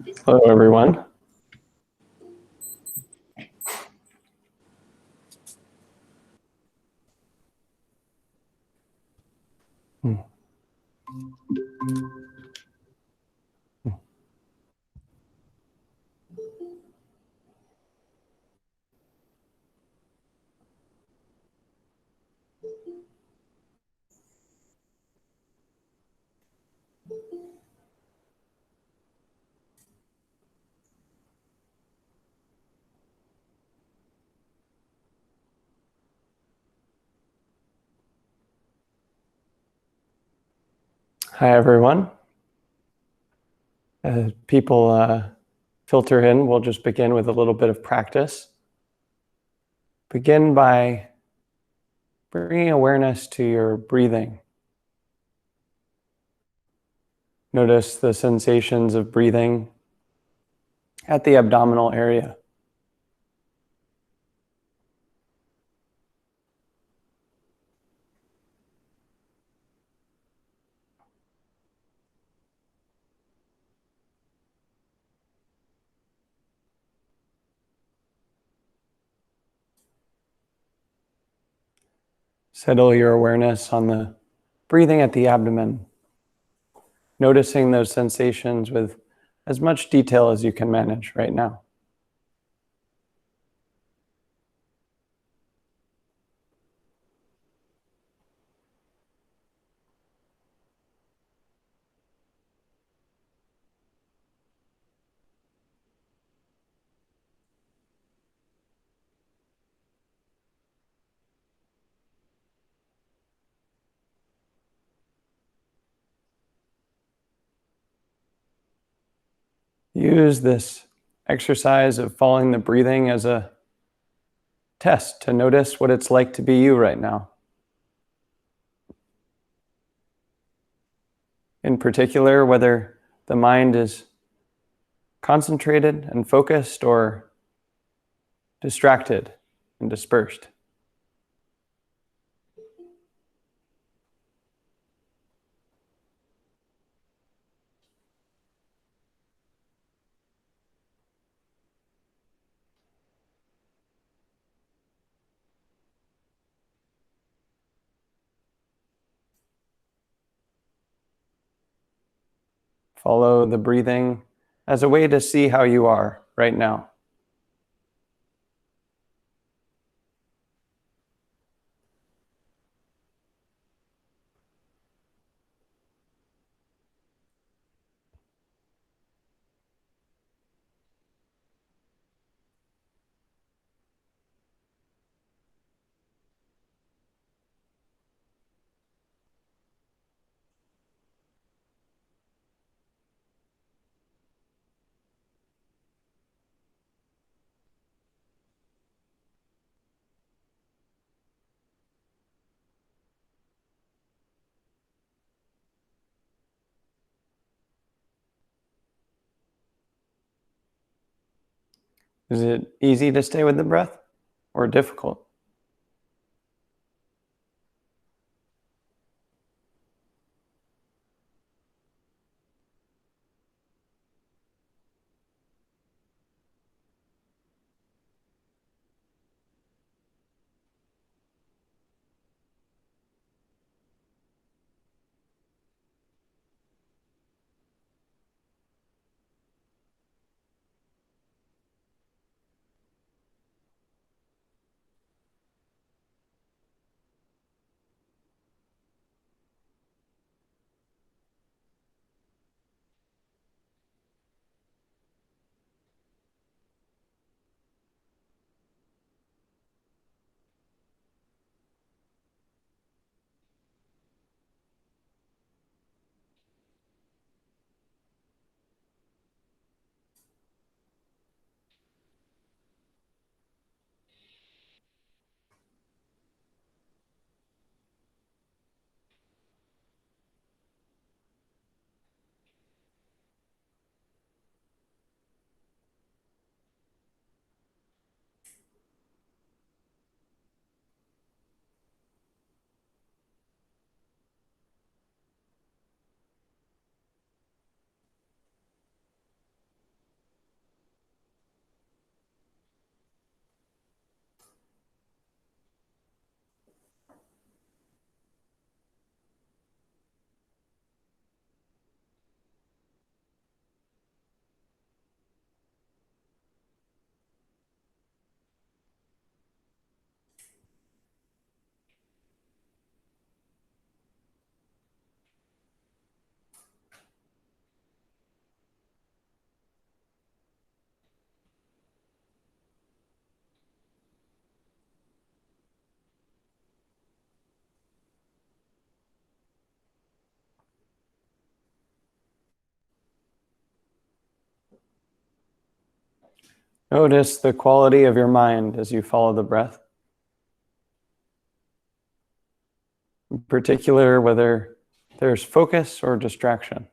Hello, everyone. Hi, everyone. As people filter in, we'll just begin with a little bit of practice. Begin by bringing awareness to your breathing. Notice the sensations of breathing at the abdominal area. Settle your awareness on the breathing at the abdomen, noticing those sensations with as much detail as you can manage right now. Use this exercise of following the breathing as a test to notice what it's like to be you right now. In particular, whether the mind is concentrated and focused or distracted and dispersed. Follow the breathing as a way to see how you are right now. Is it easy to stay with the breath or difficult? Notice the quality of your mind as you follow the breath. In particular, whether there's focus or distraction.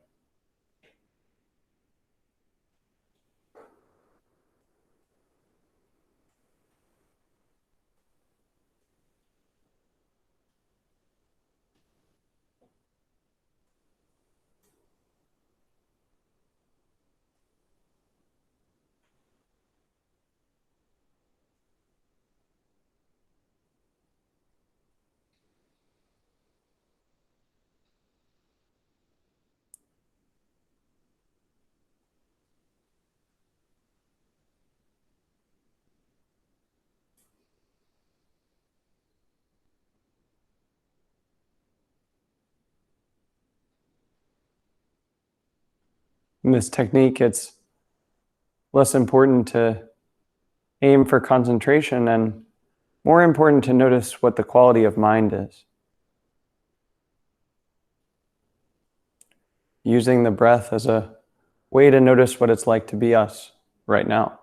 In this technique, it's less important to aim for concentration and more important to notice what the quality of mind is. Using the breath as a way to notice what it's like to be us right now.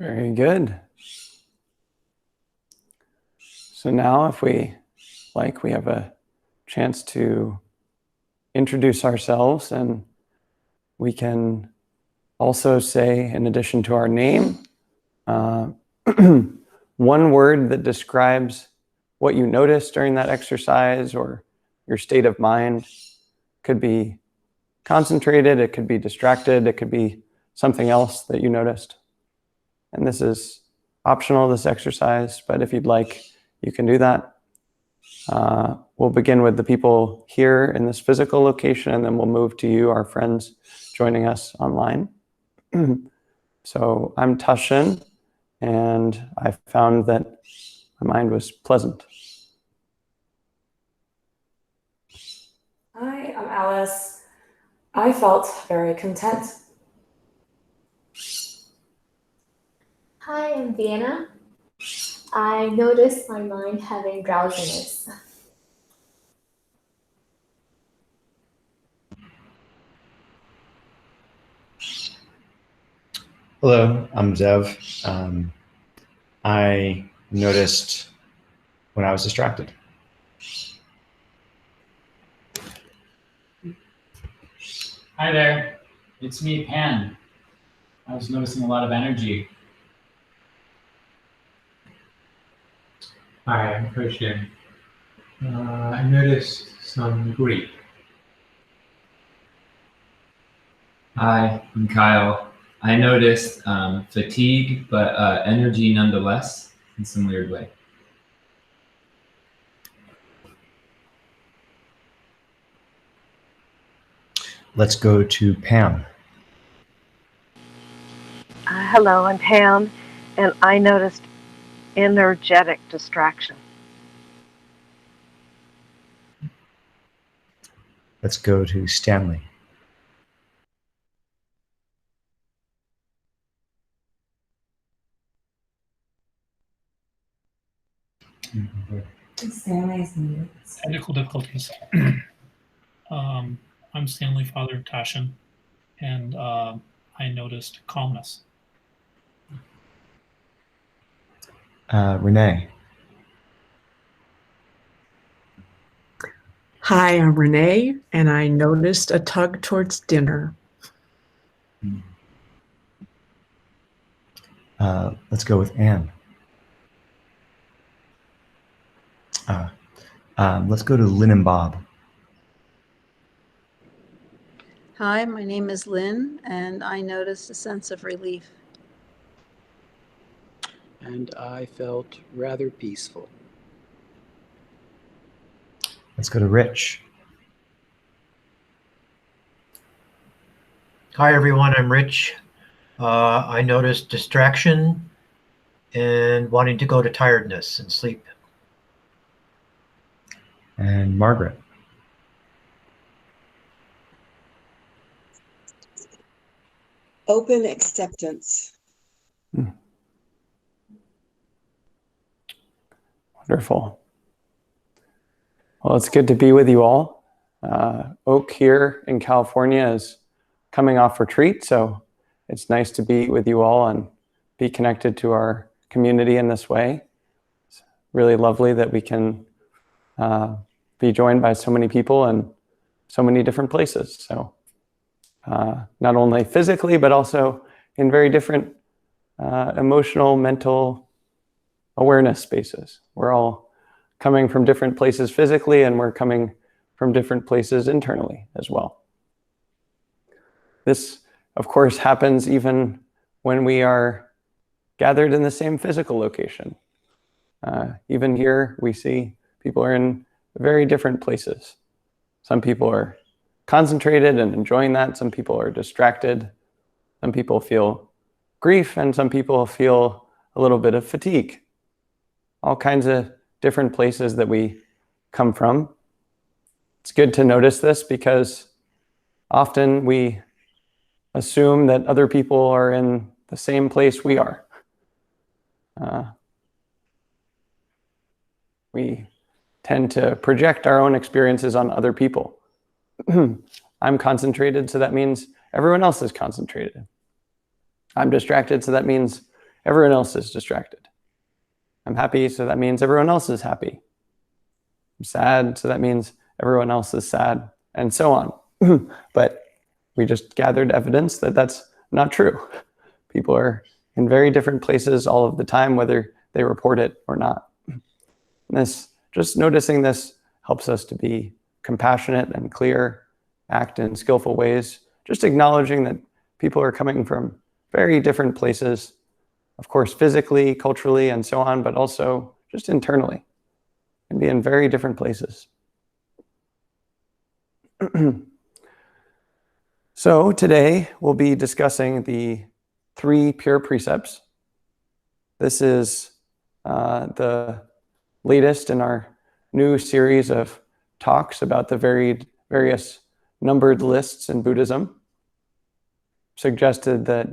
Very good. So now if we have a chance to introduce ourselves, and we can also say, in addition to our name, one word that describes what you noticed during that exercise or your state of mind. Could be concentrated, it could be distracted, it could be something else that you noticed. And this is optional, this exercise, but if you'd like, you can do that. We'll begin with the people here in this physical location, and then we'll move to you, our friends joining us online. So I'm Tasshin, and I found that my mind was pleasant. Hi, I'm Alice. I felt very content. Hi, I'm Vienna. I noticed my mind having drowsiness. Hello, I'm Zev. I noticed when I was distracted. Hi there, it's me, Pan. I was noticing a lot of energy. Hi, I'm Christian. I noticed some grief. Hi, I'm Kyle. I noticed fatigue, but energy nonetheless, in some weird way. Let's go to Pam. Hello, I'm Pam, and I noticed energetic distraction. Let's go to Stanley. Stanley's muted. Technical difficulties. I'm Stanley, father of Tasshin, and I noticed calmness. Renee. Hi, I'm Renee, and I noticed a tug towards dinner. Let's go with Anne. Let's go to Lynn and Bob. Hi, my name is Lynn, and I noticed a sense of relief. And I felt rather peaceful. Let's go to Rich. Hi, everyone. I'm Rich. I noticed distraction and wanting to go to tiredness and sleep. And Margaret. Open acceptance. Wonderful. Well, it's good to be with you all. Oak here in California is coming off retreat, so it's nice to be with you all and be connected to our community in this way. It's really lovely that we can be joined by so many people in so many different places. So not only physically, but also in very different emotional, mental awareness spaces. We're all coming from different places physically, and we're coming from different places internally as well. This, of course, happens even when we are gathered in the same physical location. Even here, we see people are in very different places. Some people are concentrated and enjoying that. Some people are distracted. Some people feel grief, and some people feel a little bit of fatigue. All kinds of different places that we come from. It's good to notice this because often we assume that other people are in the same place we are. We tend to project our own experiences on other people. I'm concentrated, so that means everyone else is concentrated. I'm distracted, so that means everyone else is distracted. I'm happy, so that means everyone else is happy. I'm sad, so that means everyone else is sad, and so on. But we just gathered evidence that that's not true. People are in very different places all of the time, whether they report it or not. And just noticing this helps us to be compassionate and clear, act in skillful ways, just acknowledging that people are coming from very different places, of course, physically, culturally, and so on, but also just internally, and be in very different places. So today we'll be discussing the Three Pure Precepts. This is the latest in our new series of talks about the various numbered lists in Buddhism. Suggested that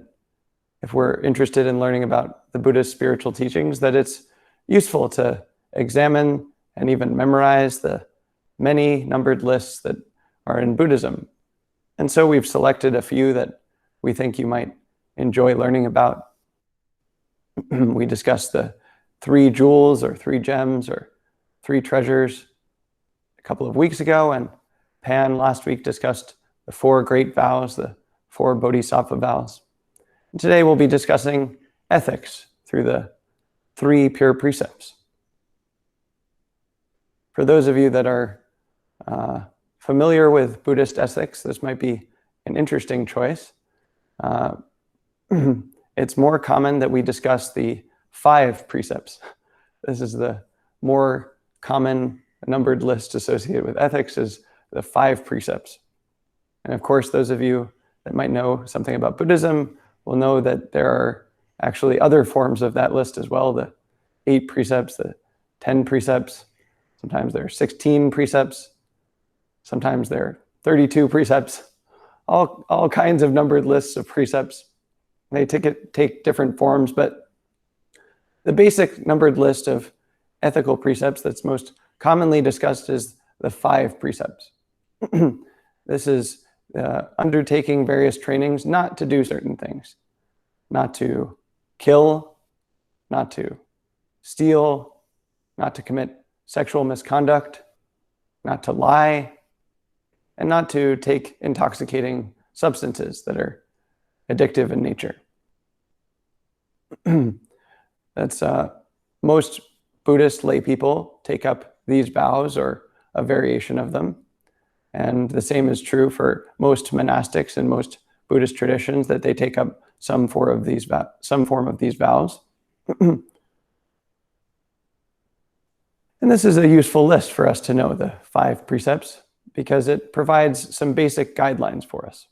if we're interested in learning about the Buddhist spiritual teachings, that it's useful to examine and even memorize the many numbered lists that are in Buddhism. And so we've selected a few that we think you might enjoy learning about. We discussed the 3 jewels or 3 gems or 3 treasures a couple of weeks ago, and Pan last week discussed the 4 great vows, the 4 bodhisattva vows. And today we'll be discussing ethics through the 3 pure precepts. For those of you that are familiar with Buddhist ethics, this might be an interesting choice. It's more common that we discuss the 5 precepts. This is the more common numbered list associated with ethics, is the 5 precepts. And of course, those of you that might know something about Buddhism will know that there are actually other forms of that list as well, the 8 precepts, the 10 precepts. Sometimes there are 16 precepts. Sometimes there are 32 precepts, all kinds of numbered lists of precepts. They take different forms, but the basic numbered list of ethical precepts that's most commonly discussed is the 5 precepts. This is undertaking various trainings not to do certain things, not to kill, not to steal, not to commit sexual misconduct, not to lie, and not to take intoxicating substances that are addictive in nature. That's most Buddhist lay people take up these vows or a variation of them. And the same is true for most monastics and most Buddhist traditions, that they take up some form of these vows. And this is a useful list for us to know, the 5 precepts, because it provides some basic guidelines for us.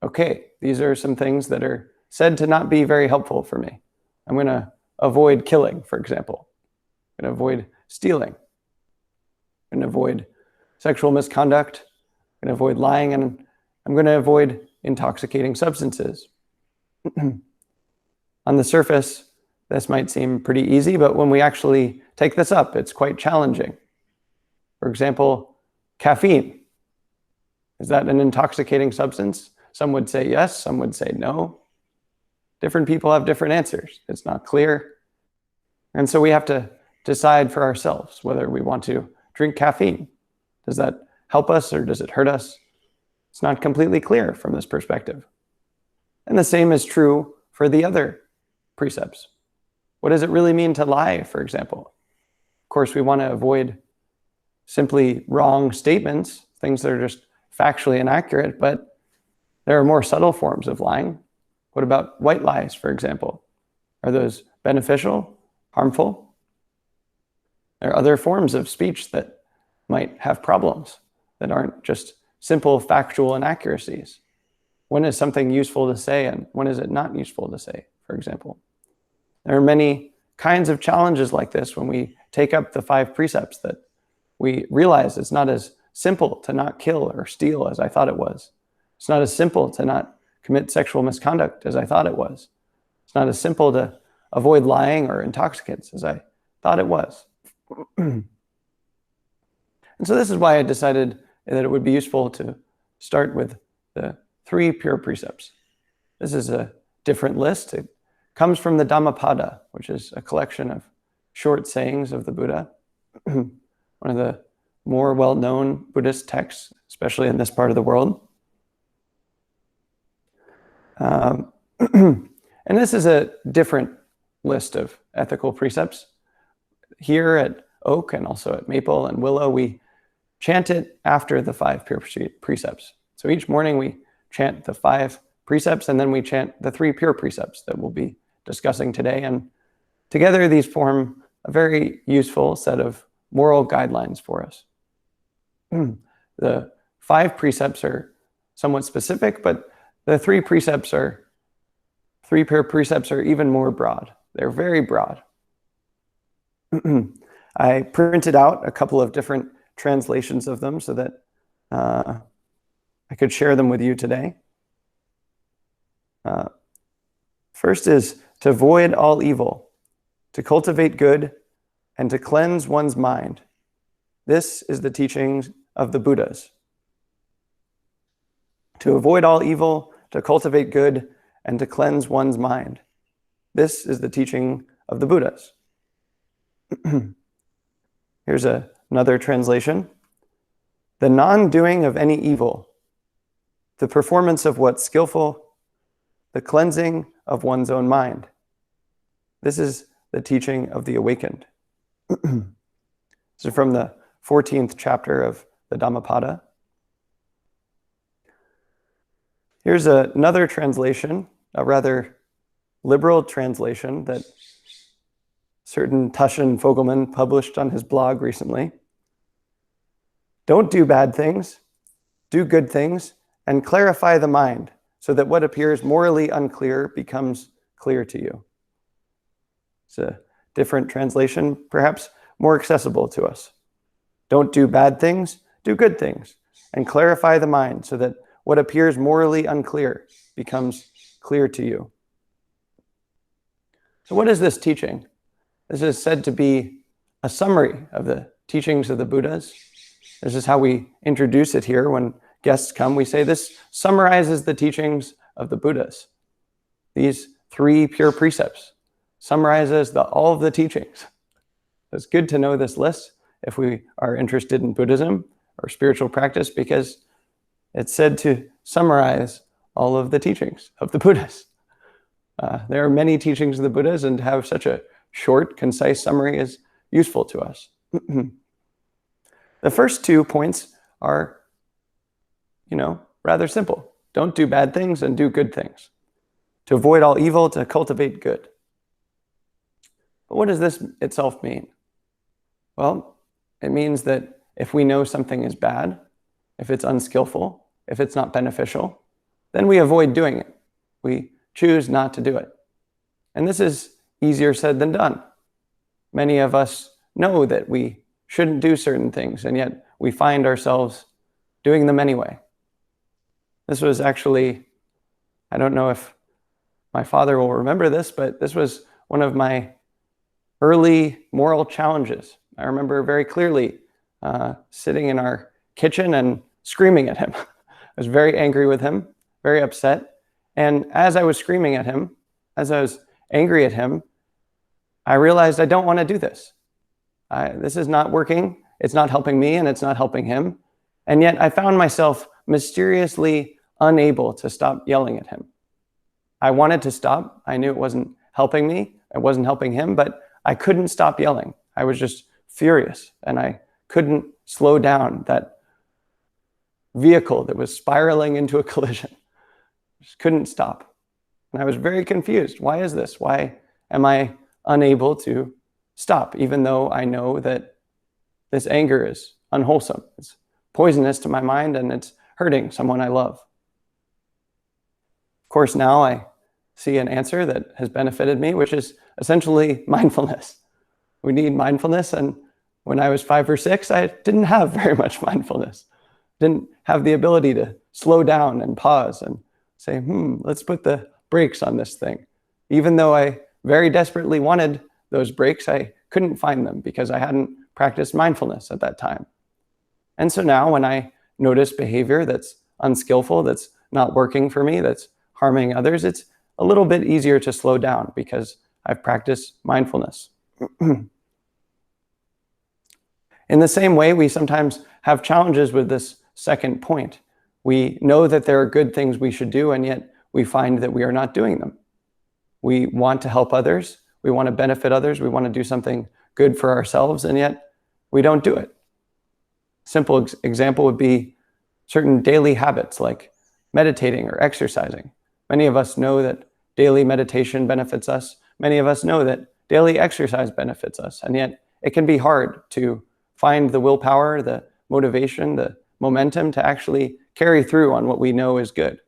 Okay, these are some things that are said to not be very helpful for me. I'm going to avoid killing, for example. I'm going to avoid stealing. I'm going to avoid sexual misconduct. I'm going to avoid lying, and I'm going to avoid intoxicating substances. On the surface, this might seem pretty easy, but when we actually take this up, it's quite challenging. For example, caffeine. Is that an intoxicating substance? Some would say yes, some would say no. Different people have different answers. It's not clear. And so we have to decide for ourselves whether we want to drink caffeine. Does that help us or does it hurt us? It's not completely clear from this perspective. And the same is true for the other precepts. What does it really mean to lie, for example? Of course, we want to avoid simply wrong statements, things that are just factually inaccurate, but there are more subtle forms of lying. What about white lies, for example? Are those beneficial, harmful? There are other forms of speech that might have problems that aren't just simple factual inaccuracies. When is something useful to say and when is it not useful to say, for example? There are many kinds of challenges like this when we take up the 5 precepts, that we realize it's not as simple to not kill or steal as I thought it was. It's not as simple to not commit sexual misconduct as I thought it was. It's not as simple to avoid lying or intoxicants as I thought it was. And so this is why I decided that it would be useful to start with the 3 pure precepts. This is a different list. It comes from the Dhammapada, which is a collection of short sayings of the Buddha, one of the more well-known Buddhist texts, especially in this part of the world. And this is a different list of ethical precepts. Here at Oak and also at Maple and Willow, we chant it after the 5 pure precepts. So each morning we chant the 5 precepts, and then we chant the 3 pure precepts that we'll be discussing today. And together these form a very useful set of moral guidelines for us. The 5 precepts are somewhat specific, but the 3 pure precepts are even more broad. They're very broad. I printed out a couple of different translations of them so that I could share them with you today. First is to avoid all evil, to cultivate good, and to cleanse one's mind. This is the teachings of the Buddhas. To avoid all evil, to cultivate good, and to cleanse one's mind. This is the teaching of the Buddhas. Here's another translation. The non-doing of any evil, the performance of what's skillful, the cleansing of one's own mind. This is the teaching of the awakened. This is from the 14th chapter of the Dhammapada. Here's another translation, a rather liberal translation that certain Tasshin Fogelman published on his blog recently. Don't do bad things, do good things, and clarify the mind so that what appears morally unclear becomes clear to you. It's a different translation, perhaps more accessible to us. Don't do bad things, do good things, and clarify the mind so that what appears morally unclear becomes clear to you. So what is this teaching? This is said to be a summary of the teachings of the Buddhas. This is how we introduce it here when guests come. We say this summarizes the teachings of the Buddhas. These 3 pure precepts summarizes all of the teachings. It's good to know this list if we are interested in Buddhism or spiritual practice, because it's said to summarize all of the teachings of the Buddhas. There are many teachings of the Buddhas, and to have such a short, concise summary is useful to us. The first 2 points are, rather simple. Don't do bad things and do good things. To avoid all evil, to cultivate good. But what does this itself mean? Well, it means that if we know something is bad, if it's unskillful, if it's not beneficial, then we avoid doing it. We choose not to do it. And this is easier said than done. Many of us know that we shouldn't do certain things, and yet we find ourselves doing them anyway. This was actually, I don't know if my father will remember this, but this was one of my early moral challenges. I remember very clearly sitting in our kitchen and screaming at him. I was very angry with him, very upset. And as I was screaming at him, as I was angry at him, I realized I don't want to do this. This is not working. It's not helping me, and it's not helping him. And yet I found myself mysteriously unable to stop yelling at him. I wanted to stop. I knew it wasn't helping me. It wasn't helping him, but I couldn't stop yelling. I was just furious, and I couldn't slow down that vehicle that was spiraling into a collision. Just couldn't stop. And I was very confused. Why is this? Why am I unable to stop, even though I know that this anger is unwholesome? It's poisonous to my mind, and it's hurting someone I love. Of course, now I see an answer that has benefited me, which is essentially mindfulness. We need mindfulness, and when I was 5 or 6, I didn't have very much mindfulness. Didn't have the ability to slow down and pause and say, let's put the brakes on this thing. Even though I very desperately wanted those brakes, I couldn't find them because I hadn't practiced mindfulness at that time. And so now when I notice behavior that's unskillful, that's not working for me, that's harming others, it's a little bit easier to slow down because I've practiced mindfulness. In the same way, we sometimes have challenges with this second point. We know that there are good things we should do, and yet we find that we are not doing them. We want to help others. We want to benefit others. We want to do something good for ourselves, and yet we don't do it. Simple example would be certain daily habits like meditating or exercising. Many of us know that daily meditation benefits us. Many of us know that daily exercise benefits us, and yet it can be hard to find the willpower, the motivation, the momentum to actually carry through on what we know is good.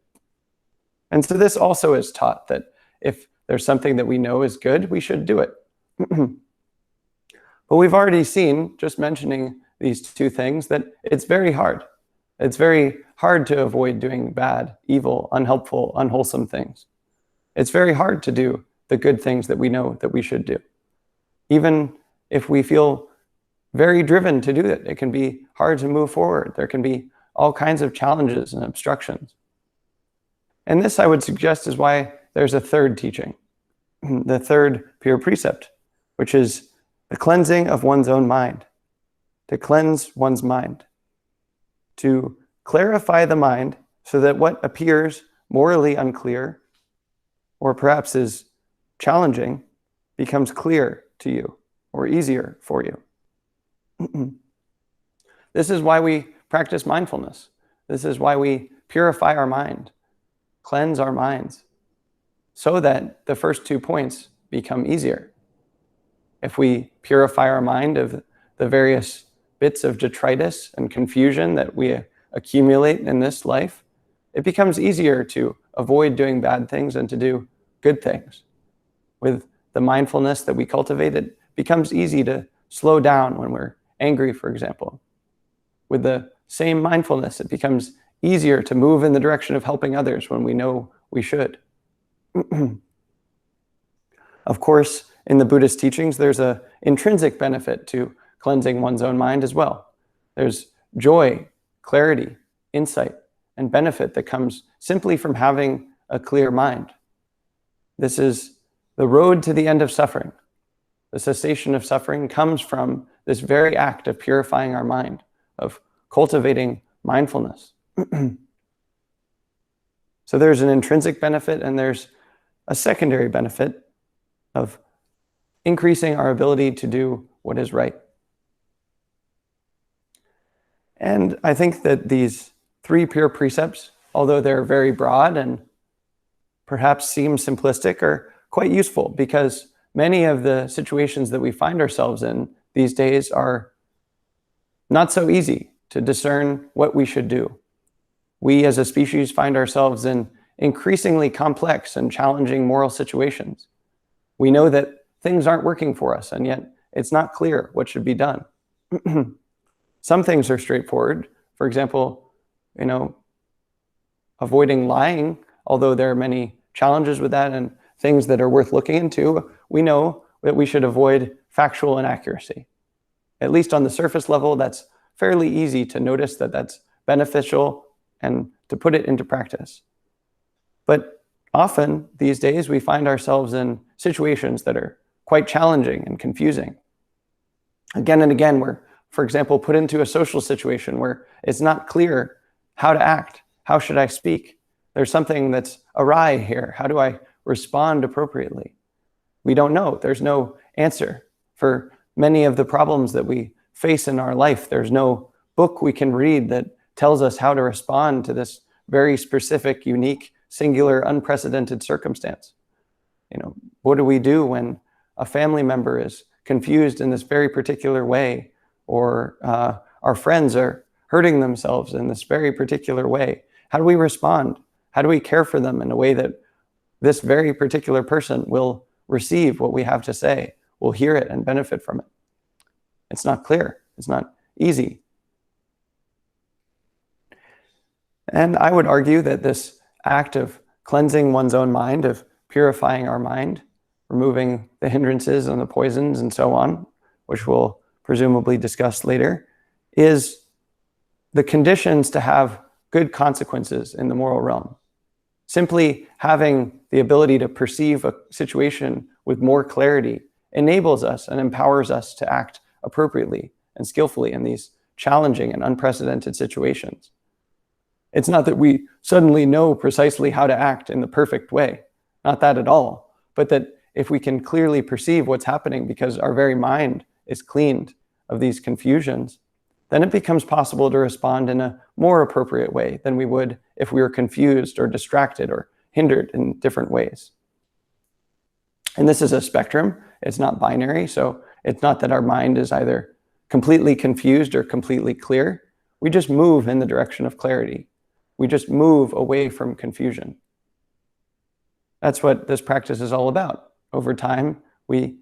And so this also is taught that if there's something that we know is good, we should do it. But we've already seen, just mentioning these two things, that it's very hard. It's very hard to avoid doing bad, evil, unhelpful, unwholesome things. It's very hard to do the good things that we know that we should do. Even if we feel very driven to do it, it can be hard to move forward. There can be all kinds of challenges and obstructions. And this, I would suggest, is why there's a third teaching, the third pure precept, which is the cleansing of one's own mind, to cleanse one's mind, to clarify the mind so that what appears morally unclear or perhaps is challenging becomes clear to you or easier for you. This is why we practice mindfulness. This is why we purify our mind, cleanse our minds, so that the first 2 points become easier. If we purify our mind of the various bits of detritus and confusion that we accumulate in this life, it becomes easier to avoid doing bad things and to do good things. With the mindfulness that we cultivate, it becomes easy to slow down when we're angry, for example. With the same mindfulness, it becomes easier to move in the direction of helping others when we know we should. Of course, in the Buddhist teachings, there's an intrinsic benefit to cleansing one's own mind as well. There's joy, clarity, insight, and benefit that comes simply from having a clear mind. This is the road to the end of suffering. The cessation of suffering comes from this very act of purifying our mind, of cultivating mindfulness. So there's an intrinsic benefit and there's a secondary benefit of increasing our ability to do what is right. And I think that these 3 pure precepts, although they're very broad and perhaps seem simplistic, are quite useful because many of the situations that we find ourselves in these days are not so easy to discern what we should do. We as a species find ourselves in increasingly complex and challenging moral situations. We know that things aren't working for us, and yet it's not clear what should be done. Some things are straightforward. For example, avoiding lying, although there are many challenges with that and things that are worth looking into, we know that we should avoid factual inaccuracy. At least on the surface level, that's fairly easy to notice that that's beneficial and to put it into practice. But often these days we find ourselves in situations that are quite challenging and confusing. Again and again, we're, for example, put into a social situation where it's not clear how to act. How should I speak? There's something that's awry here. How do I respond appropriately? We don't know. There's no answer for many of the problems that we face in our life. There's no book we can read that tells us how to respond to this very specific, unique, singular, unprecedented circumstance. What do we do when a family member is confused in this very particular way, or our friends are hurting themselves in this very particular way? How do we respond? How do we care for them in a way that this very particular person will receive what we have to say, will hear it and benefit from it? It's not clear. It's not easy. And I would argue that this act of cleansing one's own mind, of purifying our mind, removing the hindrances and the poisons and so on, which we'll presumably discuss later, is the conditions to have good consequences in the moral realm. Simply having the ability to perceive a situation with more clarity enables us and empowers us to act appropriately and skillfully in these challenging and unprecedented situations. It's not that we suddenly know precisely how to act in the perfect way, not that at all, but that if we can clearly perceive what's happening because our very mind is cleaned of these confusions, then it becomes possible to respond in a more appropriate way than we would if we were confused or distracted or hindered in different ways. And this is a spectrum. It's not binary. So it's not that our mind is either completely confused or completely clear. We just move in the direction of clarity. We just move away from confusion. That's what this practice is all about. Over time, we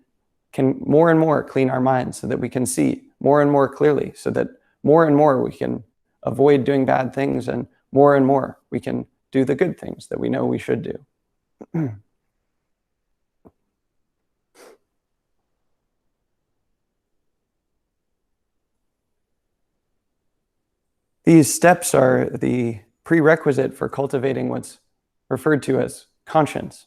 can more and more clean our minds so that we can see more and more clearly, so that more and more we can avoid doing bad things, and more we can do the good things that we know we should do. These steps are the prerequisite for cultivating what's referred to as conscience.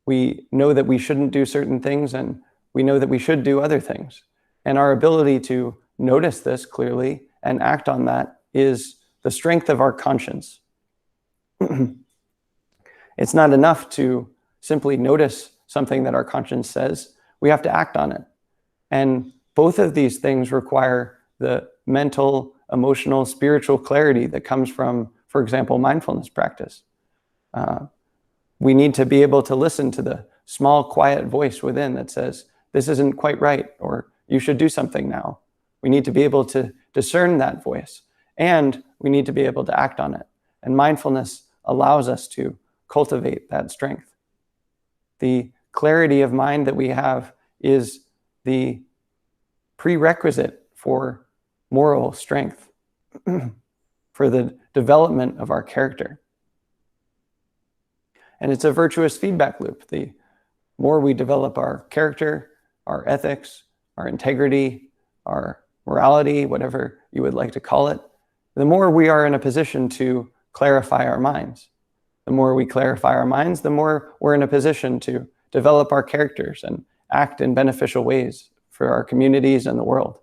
We know that we shouldn't do certain things, and we know that we should do other things. And our ability to notice this clearly and act on that is the strength of our conscience. It's not enough to simply notice something that our conscience says. We have to act on it. And both of these things require the mental, emotional, spiritual clarity that comes from, for example, mindfulness practice. We need to be able to listen to the small, quiet voice within that says, this isn't quite right, or you should do something now. We need to be able to discern that voice, and we need to be able to act on it. And mindfulness allows us to cultivate that strength. The clarity of mind that we have is the prerequisite for moral strength, for the development of our character. And it's a virtuous feedback loop. The more we develop our character, our ethics, our integrity, our morality, whatever you would like to call it, the more we are in a position to clarify our minds. The more we clarify our minds, the more we're in a position to develop our characters and act in beneficial ways for our communities and the world.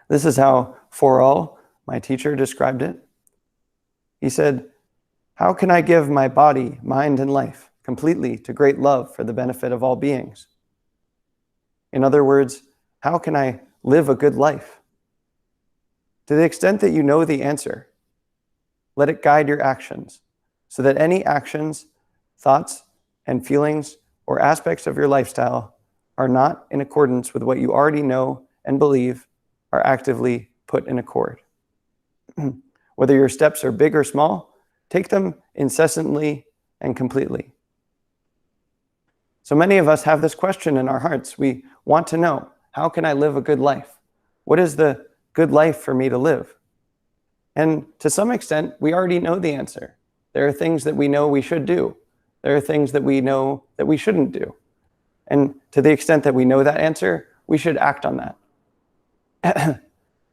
This is how Forall, my teacher, described it. He said, "How can I give my body, mind, and life completely to great love for the benefit of all beings? In other words, how can I live a good life? To the extent that you know the answer, let it guide your actions, so that any actions, thoughts, and feelings or aspects of your lifestyle are not in accordance with what you already know and believe are actively put in accord. Whether your steps are big or small, take them incessantly and completely." So many of us have this question in our hearts. We want to know, how can I live a good life? What is the good life for me to live? And to some extent, we already know the answer. There are things that we know we should do. There are things that we know that we shouldn't do. And to the extent that we know that answer, we should act on that.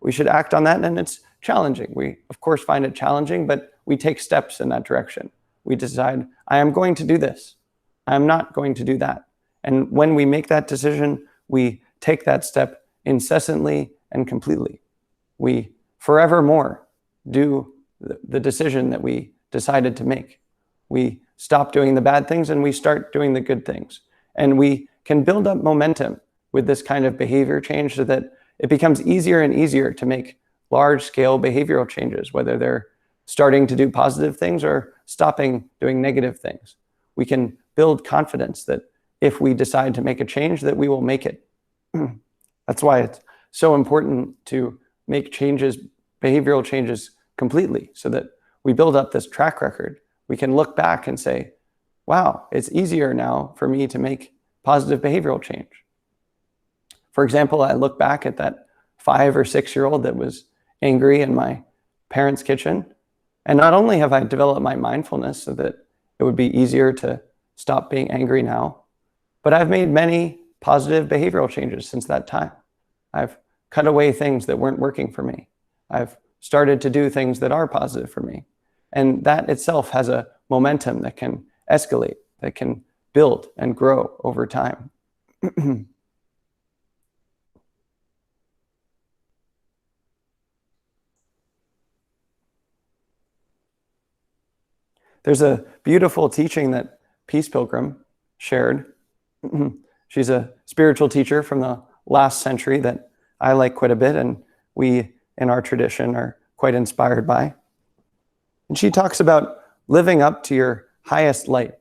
We should act on that, and it's challenging. We, of course, find it challenging, but we take steps in that direction. We decide, I am going to do this. I am not going to do that. And when we make that decision, we take that step incessantly and completely. We forevermore do the decision that we decided to make. We stop doing the bad things and we start doing the good things. And we can build up momentum with this kind of behavior change so that it becomes easier and easier to make large-scale behavioral changes, whether they're starting to do positive things or stopping doing negative things. We can build confidence that if we decide to make a change, that we will make it. That's why it's so important to make changes, behavioral changes completely, so that we build up this track record. We can look back and say, wow, it's easier now for me to make positive behavioral change. For example, I look back at that 5 or 6-year-old that was angry in my parents' kitchen, and not only have I developed my mindfulness so that it would be easier to stop being angry now, but I've made many positive behavioral changes since that time. I've cut away things that weren't working for me. I've started to do things that are positive for me. And that itself has a momentum that can escalate, that can build and grow over time. There's a beautiful teaching that Peace Pilgrim shared. She's a spiritual teacher from the last century that I like quite a bit, and we in our tradition are quite inspired by. And she talks about living up to your highest light.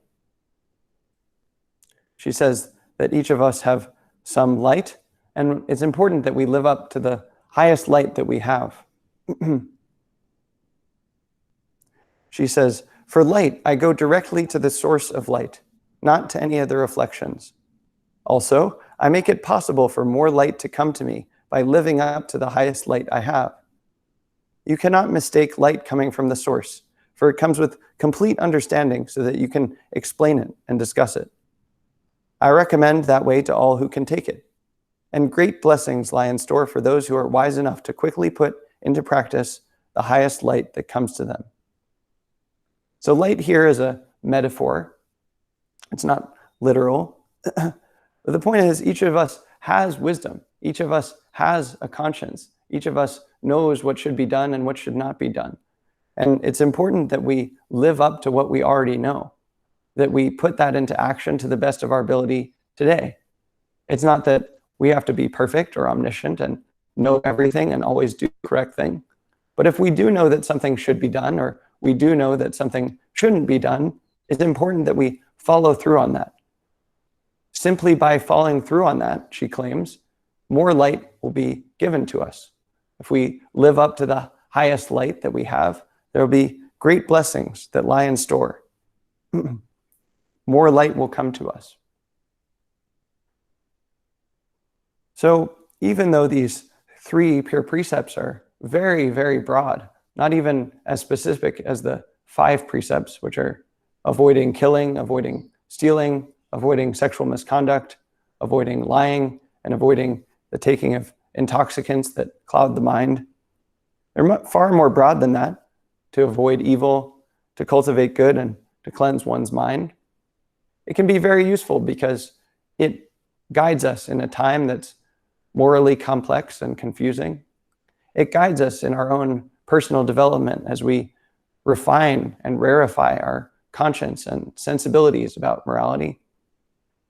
She says that each of us have some light, and it's important that we live up to the highest light that we have. She says, "For light, I go directly to the source of light, not to any other reflections. Also, I make it possible for more light to come to me by living up to the highest light I have. You cannot mistake light coming from the source, for it comes with complete understanding so that you can explain it and discuss it. I recommend that way to all who can take it. And great blessings lie in store for those who are wise enough to quickly put into practice the highest light that comes to them." So light here is a metaphor. It's not literal. But the point is, each of us has wisdom. Each of us has a conscience. Each of us knows what should be done and what should not be done. And it's important that we live up to what we already know, that we put that into action to the best of our ability today. It's not that we have to be perfect or omniscient and know everything and always do the correct thing. But if we do know that something should be done, or we do know that something shouldn't be done, it's important that we follow through on that. Simply by following through on that, she claims, more light will be given to us. If we live up to the highest light that we have, there will be great blessings that lie in store. More light will come to us. So even though these 3 pure precepts are very, very broad, not even as specific as the 5 precepts, which are avoiding killing, avoiding stealing, avoiding sexual misconduct, avoiding lying, and avoiding the taking of intoxicants that cloud the mind. They're far more broad than that, to avoid evil, to cultivate good, and to cleanse one's mind. It can be very useful because it guides us in a time that's morally complex and confusing. It guides us in our own personal development as we refine and rarefy our conscience and sensibilities about morality.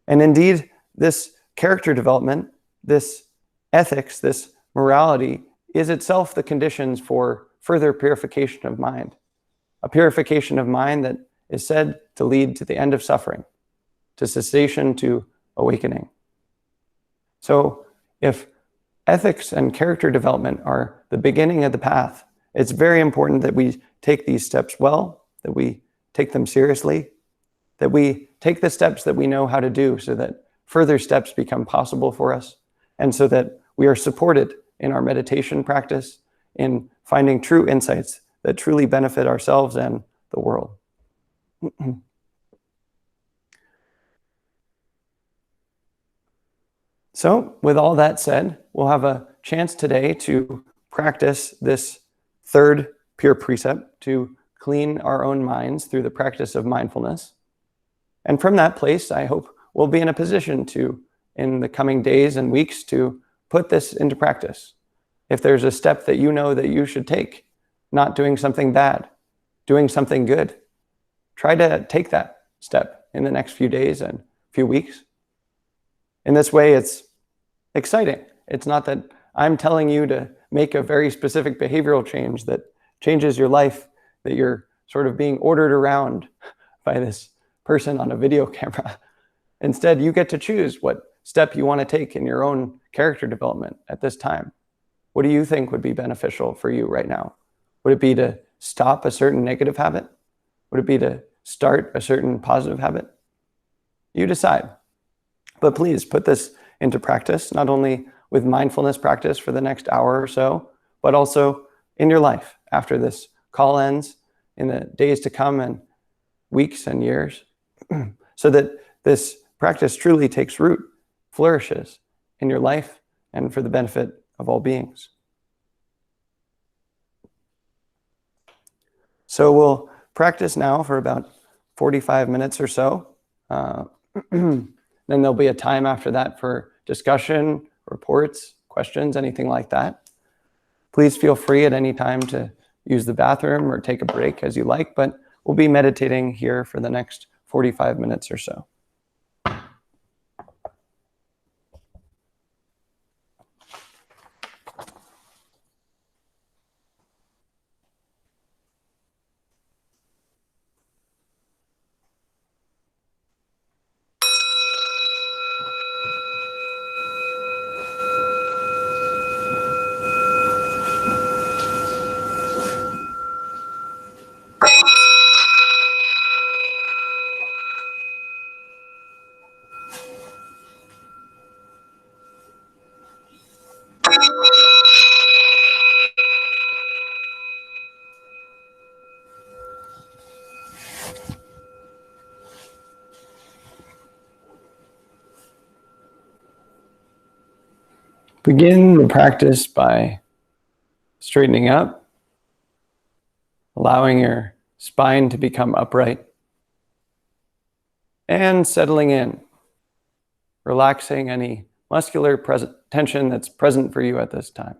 And indeed, this character development, this ethics, this morality is itself the conditions for further purification of mind. A purification of mind that is said to lead to the end of suffering, to cessation, to awakening. So if ethics and character development are the beginning of the path, it's very important that we take these steps well, that we take them seriously, that we take the steps that we know how to do so that further steps become possible for us, and so that we are supported in our meditation practice, in finding true insights that truly benefit ourselves and the world. So with all that said, we'll have a chance today to practice this 3rd pure precept, to clean our own minds through the practice of mindfulness. And from that place, I hope we'll be in a position to, in the coming days and weeks, to put this into practice. If there's a step that you know that you should take, not doing something bad, doing something good, try to take that step in the next few days and few weeks. In this way, it's exciting. It's not that I'm telling you to make a very specific behavioral change that changes your life, that you're sort of being ordered around by this person on a video camera. Instead, you get to choose what step you want to take in your own character development at this time. What do you think would be beneficial for you right now? Would it be to stop a certain negative habit? Would it be to start a certain positive habit? You decide. But please put this into practice, not only with mindfulness practice for the next hour or so, but also in your life after this call ends, in the days to come and weeks and years, so that this practice truly takes root, flourishes in your life, and for the benefit of all beings. So we'll practice now for about 45 minutes or so. Then there'll be a time after that for discussion, reports, questions, anything like that. Please feel free at any time to use the bathroom or take a break as you like, but we'll be meditating here for the next 45 minutes or so. Begin the practice by straightening up, allowing your spine to become upright, and settling in, relaxing any muscular tension that's present for you at this time.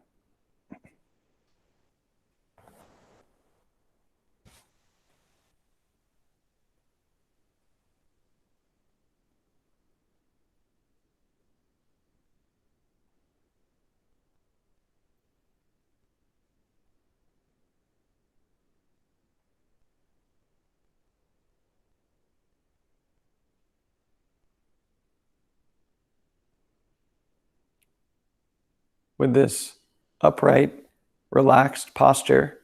With this upright, relaxed posture,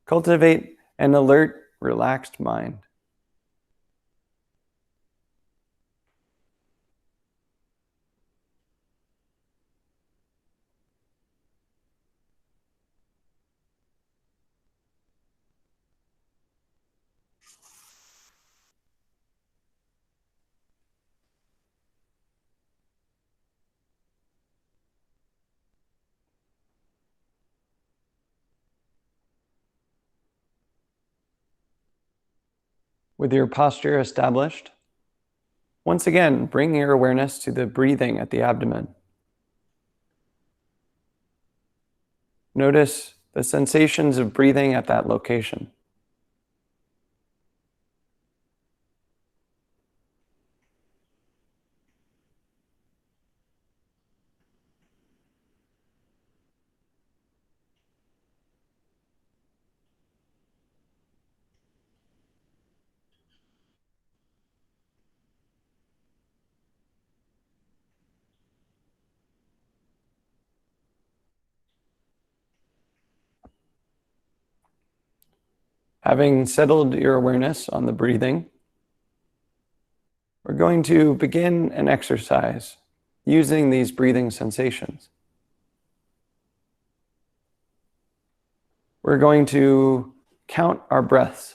cultivate an alert, relaxed mind. With your posture established, once again, bring your awareness to the breathing at the abdomen. Notice the sensations of breathing at that location. Having settled your awareness on the breathing, we're going to begin an exercise using these breathing sensations. We're going to count our breaths.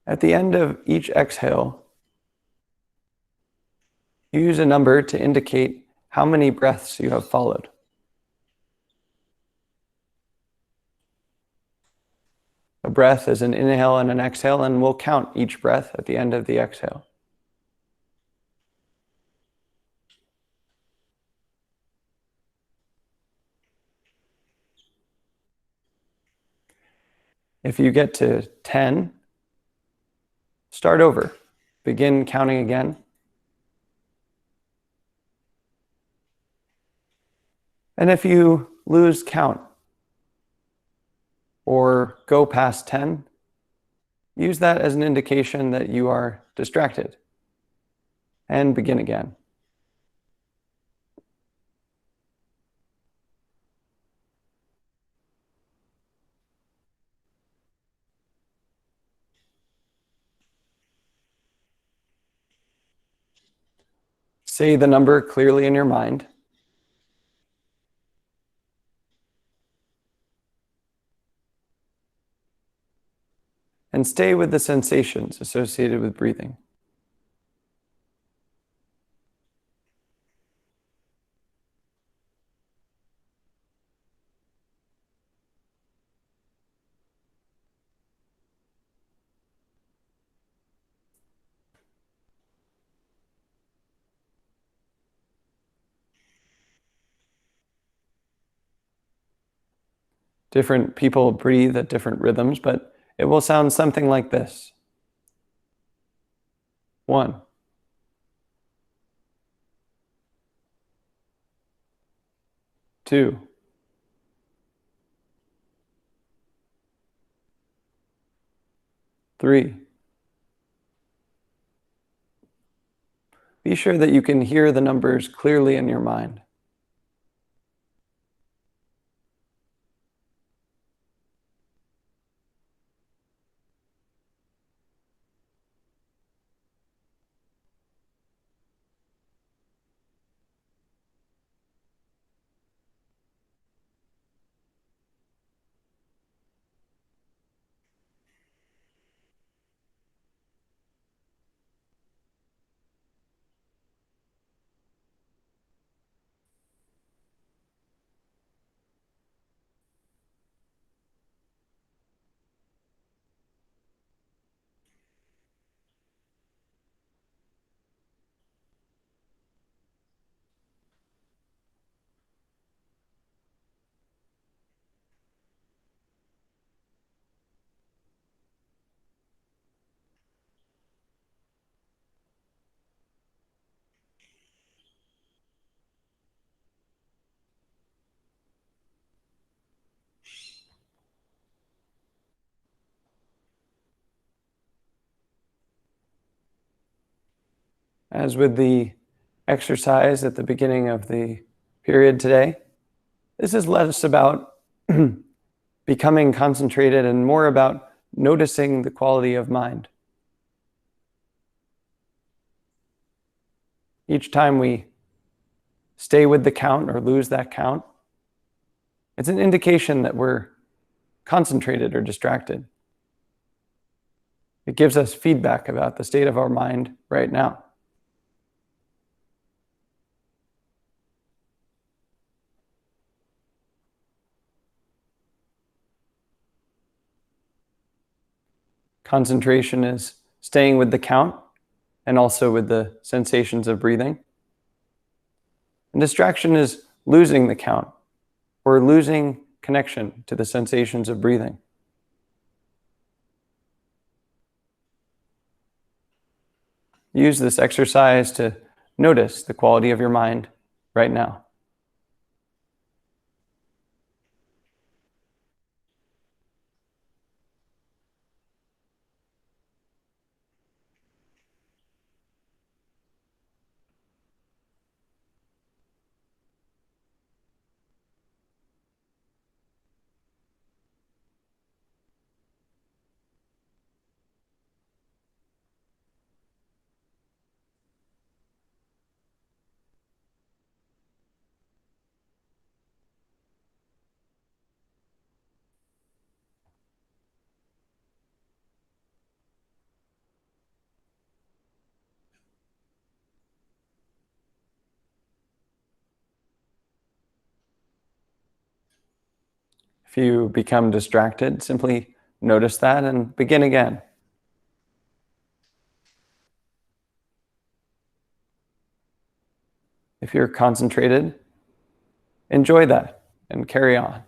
At the end of each exhale, use a number to indicate how many breaths you have followed. A breath is an inhale and an exhale, and we'll count each breath at the end of the exhale. If you get to 10, start over. Begin counting again. And if you lose count or go past 10, use that as an indication that you are distracted, and begin again. Say the number clearly in your mind. And stay with the sensations associated with breathing. Different people breathe at different rhythms, but it will sound something like this. 1, 2, 3. Be sure that you can hear the numbers clearly in your mind. 'As with the exercise at the beginning of the period today, this is less about becoming concentrated and more about noticing the quality of mind. Each time we stay with the count or lose that count, it's an indication that we're concentrated or distracted. It gives us feedback about the state of our mind right now. Concentration is staying with the count and also with the sensations of breathing. And distraction is losing the count or losing connection to the sensations of breathing. Use this exercise to notice the quality of your mind right now. If you become distracted, simply notice that and begin again. If you're concentrated, enjoy that and carry on.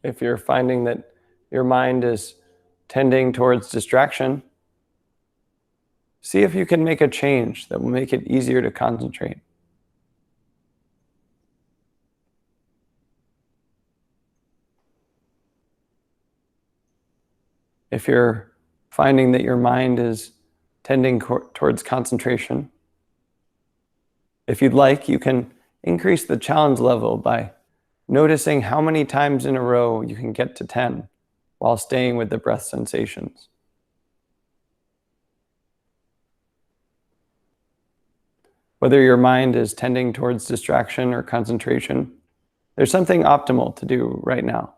If you're finding that your mind is tending towards distraction, see if you can make a change that will make it easier to concentrate. If you're finding that your mind is tending towards concentration, if you'd like, you can increase the challenge level by noticing how many times in a row you can get to 10 while staying with the breath sensations. Whether your mind is tending towards distraction or concentration, there's something optimal to do right now.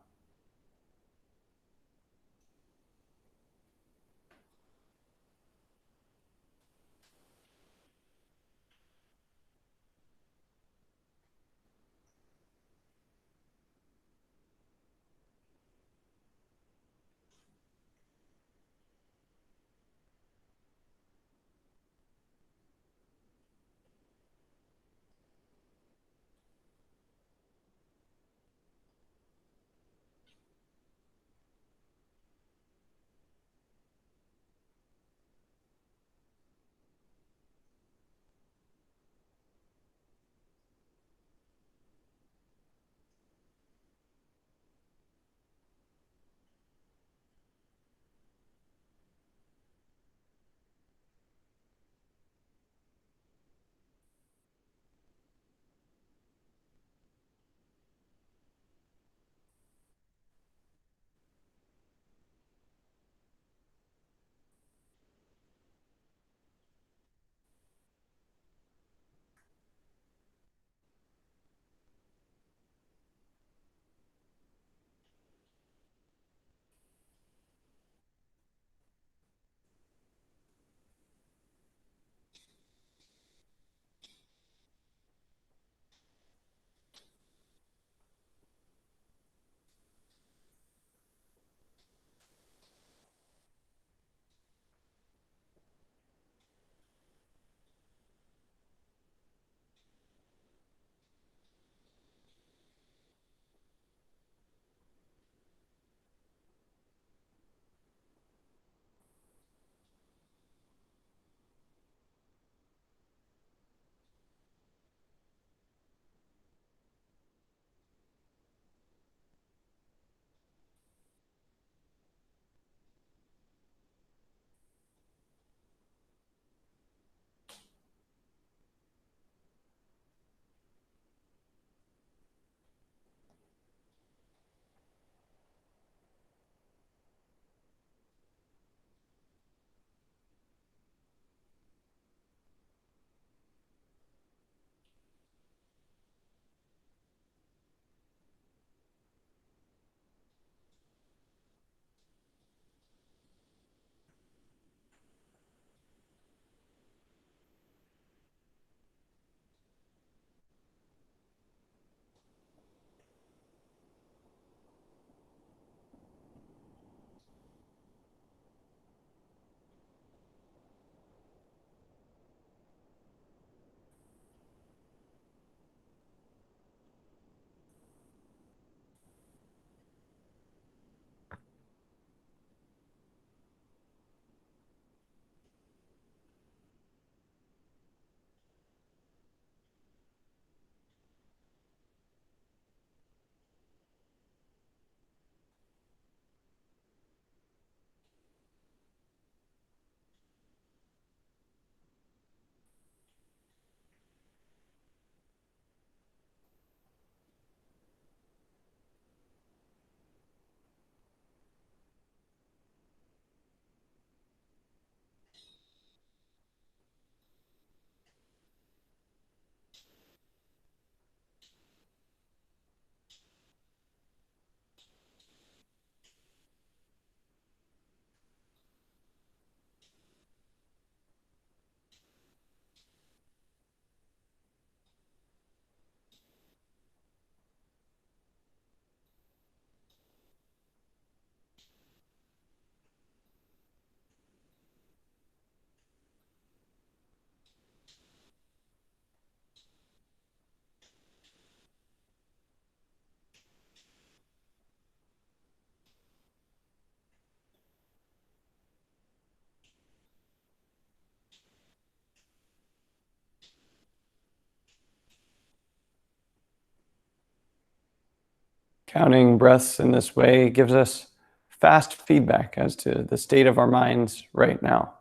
Counting breaths in this way gives us fast feedback as to the state of our minds right now.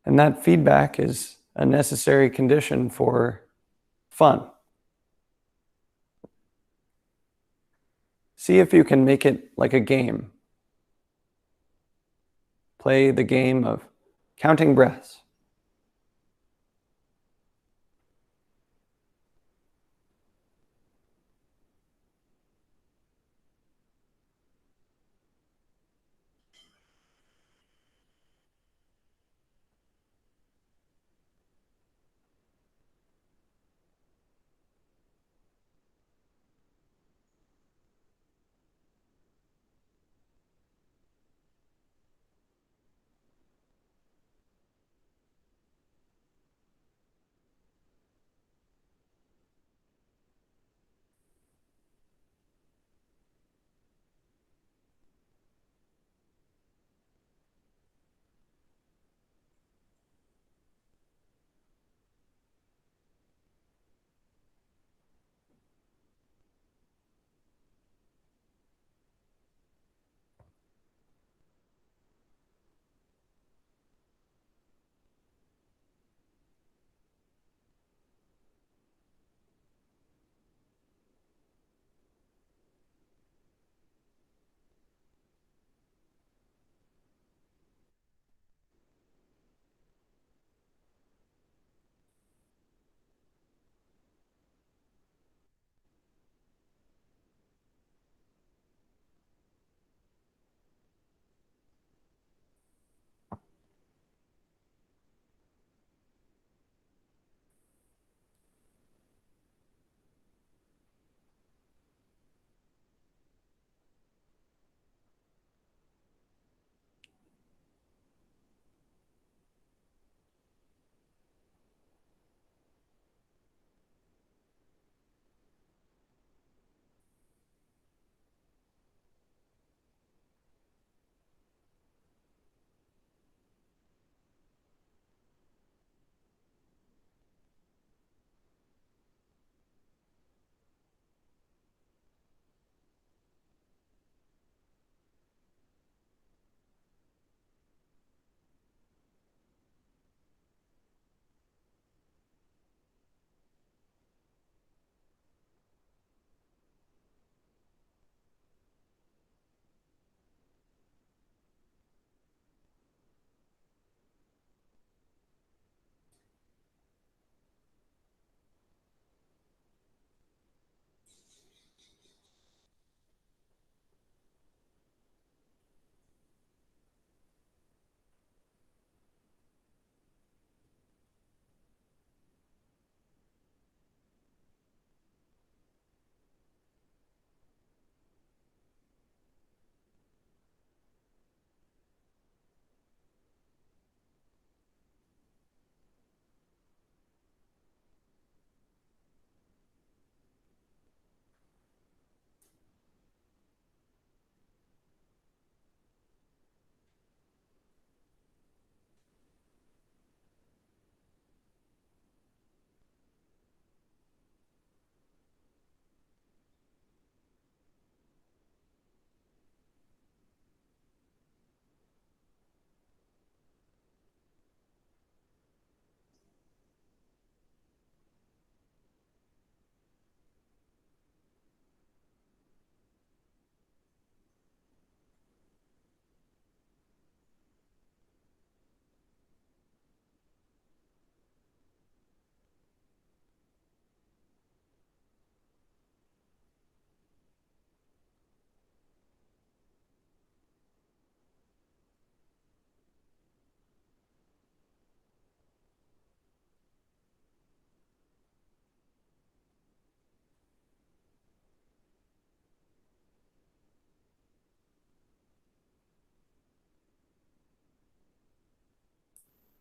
And that feedback is a necessary condition for fun. See if you can make it like a game. Play the game of counting breaths.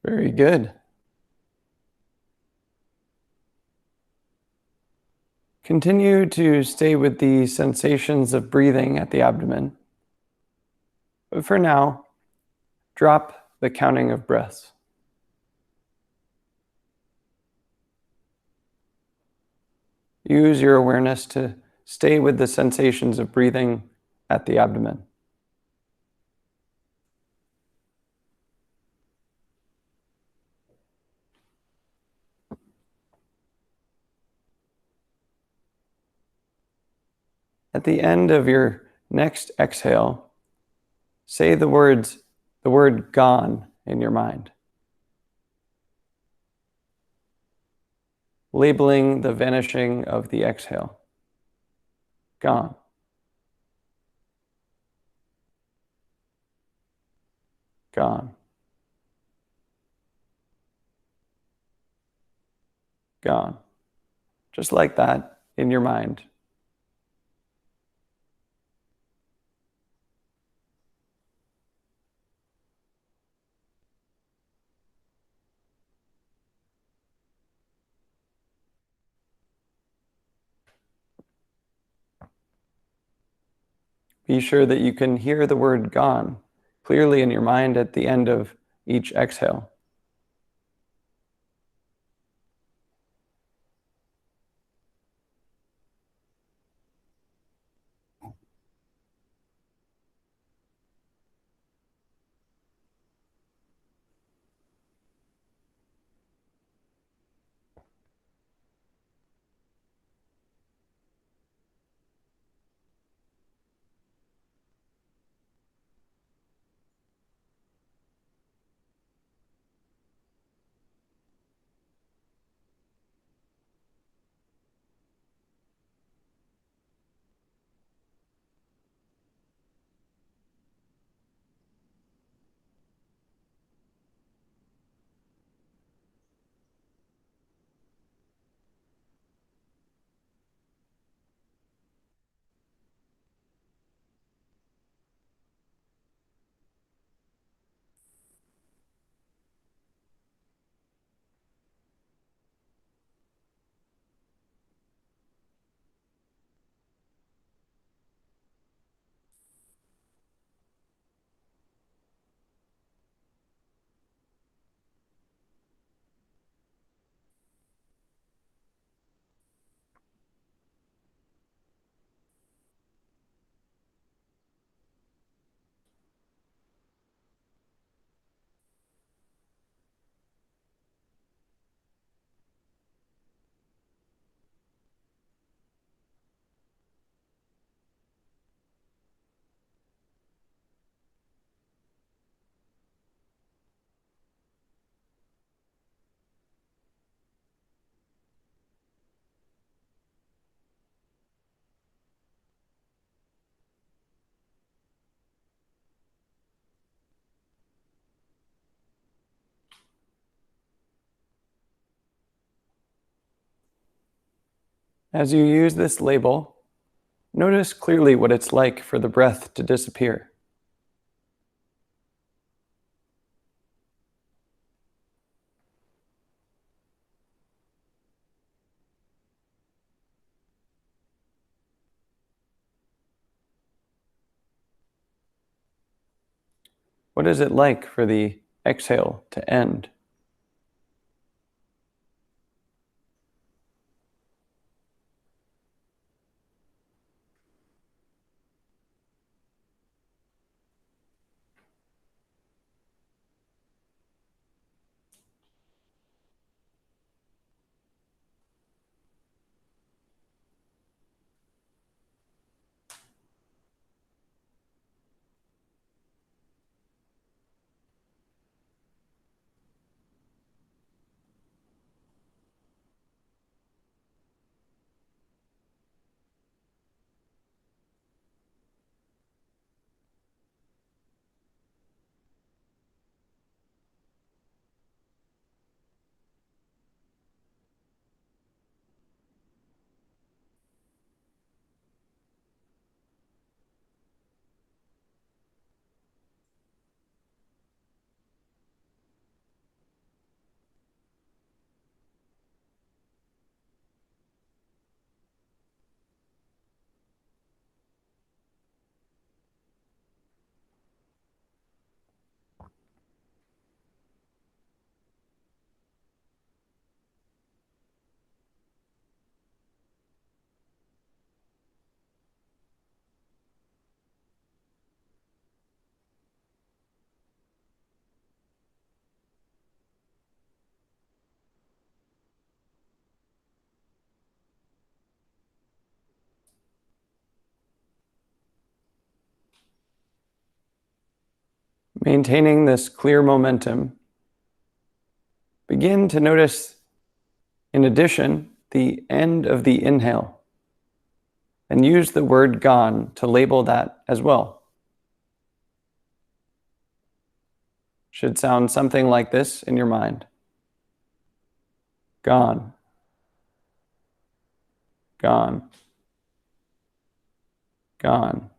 Very good. Continue to stay with the sensations of breathing at the abdomen. But for now, drop the counting of breaths. use your awareness to stay with the sensations of breathing at the abdomen. At the end of your next exhale, say the word gone in your mind, labeling the vanishing of the exhale. Gone. Gone. Gone. Just like that in your mind. Be sure that you can hear the word gone clearly in your mind at the end of each exhale. As you use this label, notice clearly what it's like for the breath to disappear. What is it like for the exhale to end? Maintaining this clear momentum, begin to notice, in addition, the end of the inhale, and use the word gone to label that as well. Should sound something like this in your mind. Gone. Gone. Gone.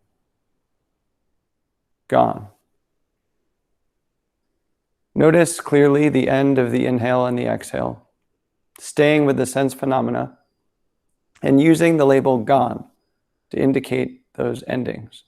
Gone. Notice clearly the end of the inhale and the exhale, staying with the sense phenomena and using the label gone to indicate those endings.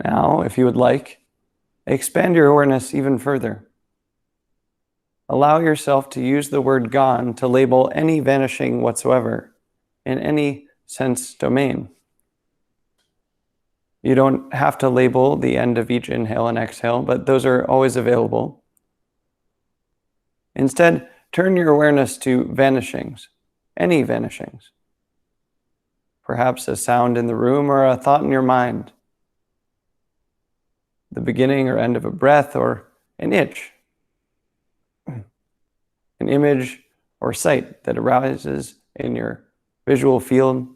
Now, if you would like, expand your awareness even further. Allow yourself to use the word gone to label any vanishing whatsoever in any sense domain. You don't have to label the end of each inhale and exhale, but those are always available. Instead, turn your awareness to vanishings, any vanishings. Perhaps a sound in the room or a thought in your mind, the beginning or end of a breath or an itch, an image or sight that arises in your visual field.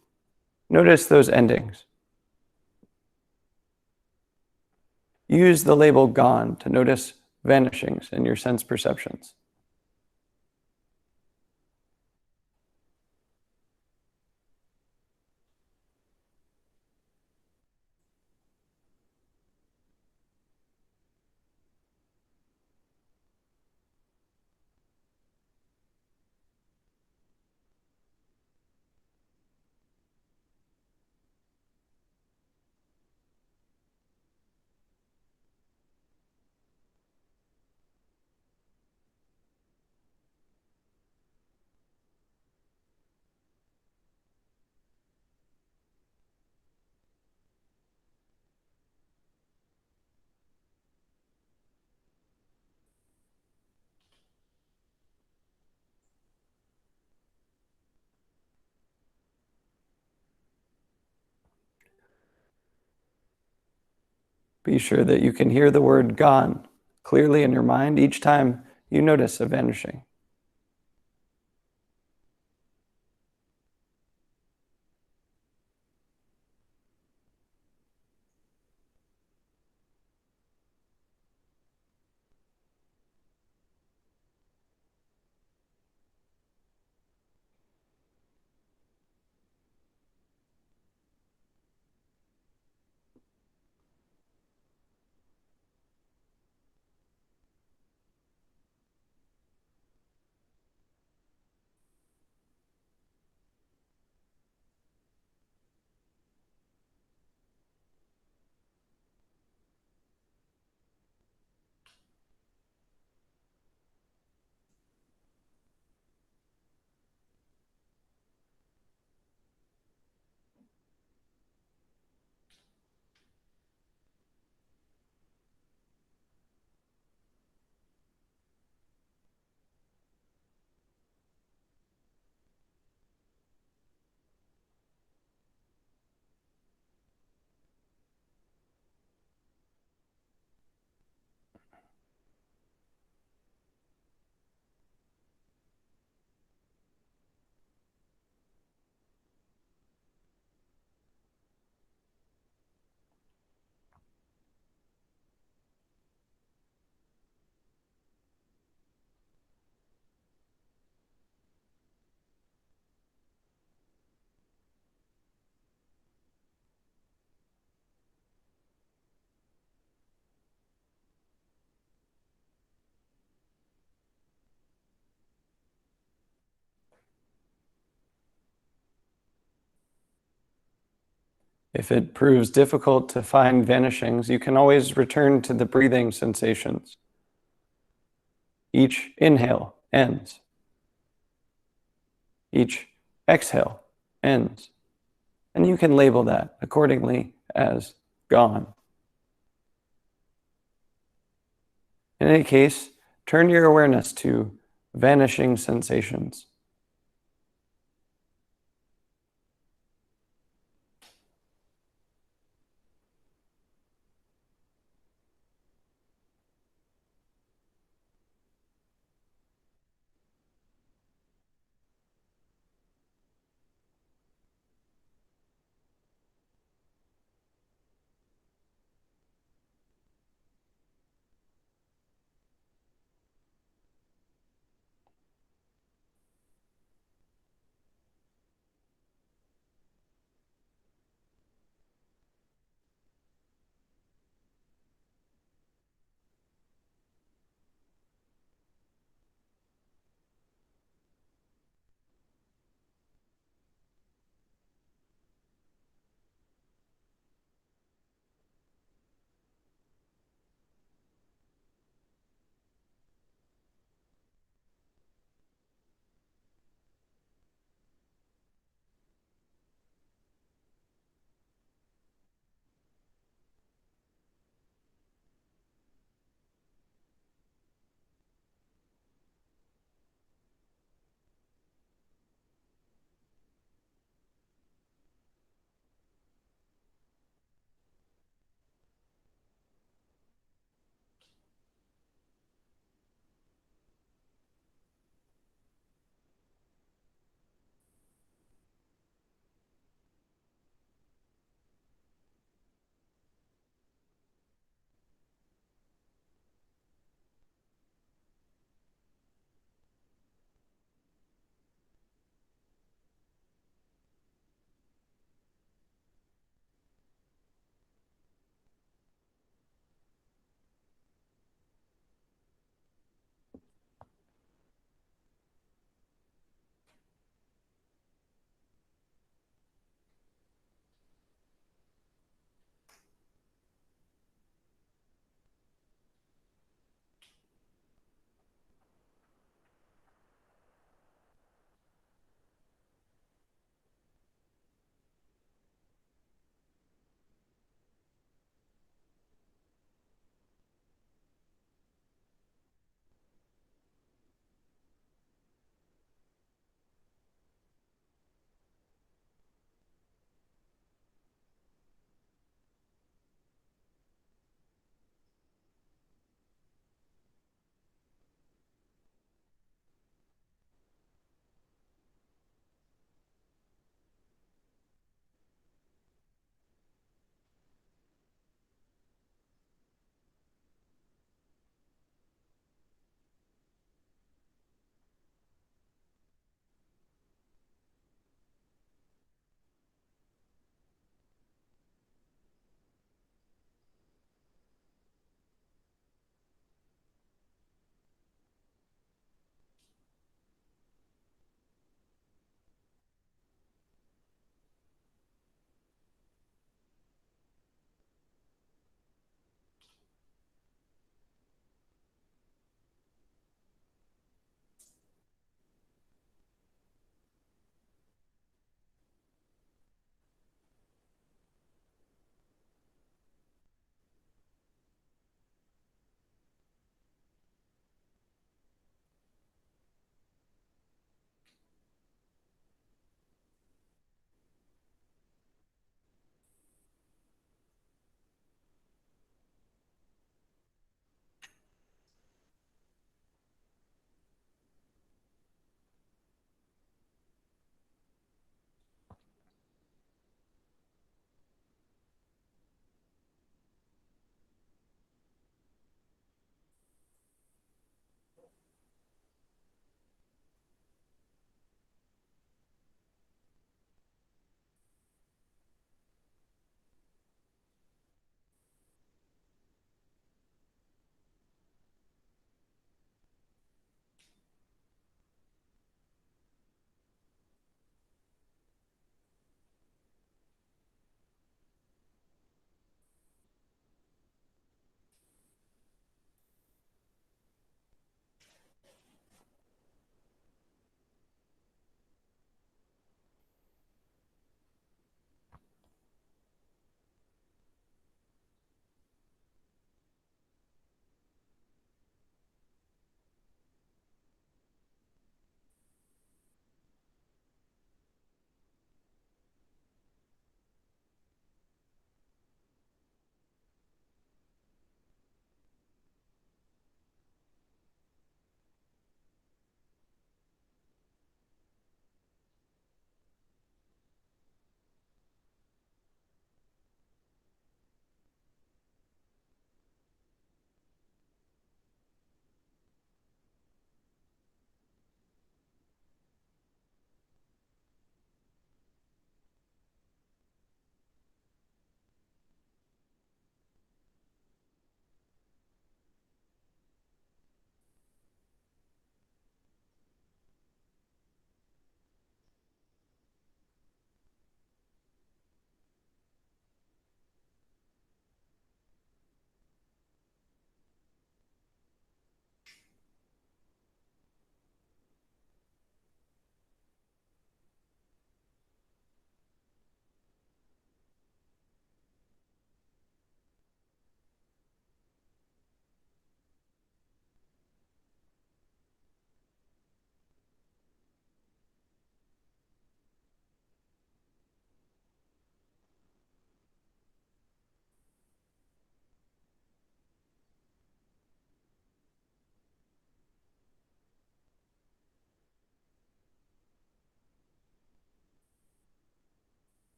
Notice those endings. Use the label gone to notice vanishings in your sense perceptions. Be sure that you can hear the word gone clearly in your mind each time you notice a vanishing. If it proves difficult to find vanishings, you can always return to the breathing sensations. Each inhale ends. Each exhale ends. And you can label that accordingly as gone. In any case, turn your awareness to vanishing sensations.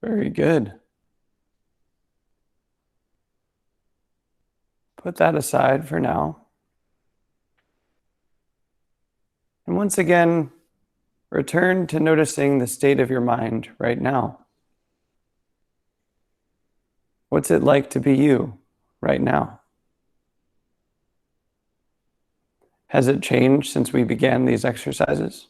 Very good. Put that aside for now. And once again, return to noticing the state of your mind right now. What's it like to be you right now? Has it changed since we began these exercises?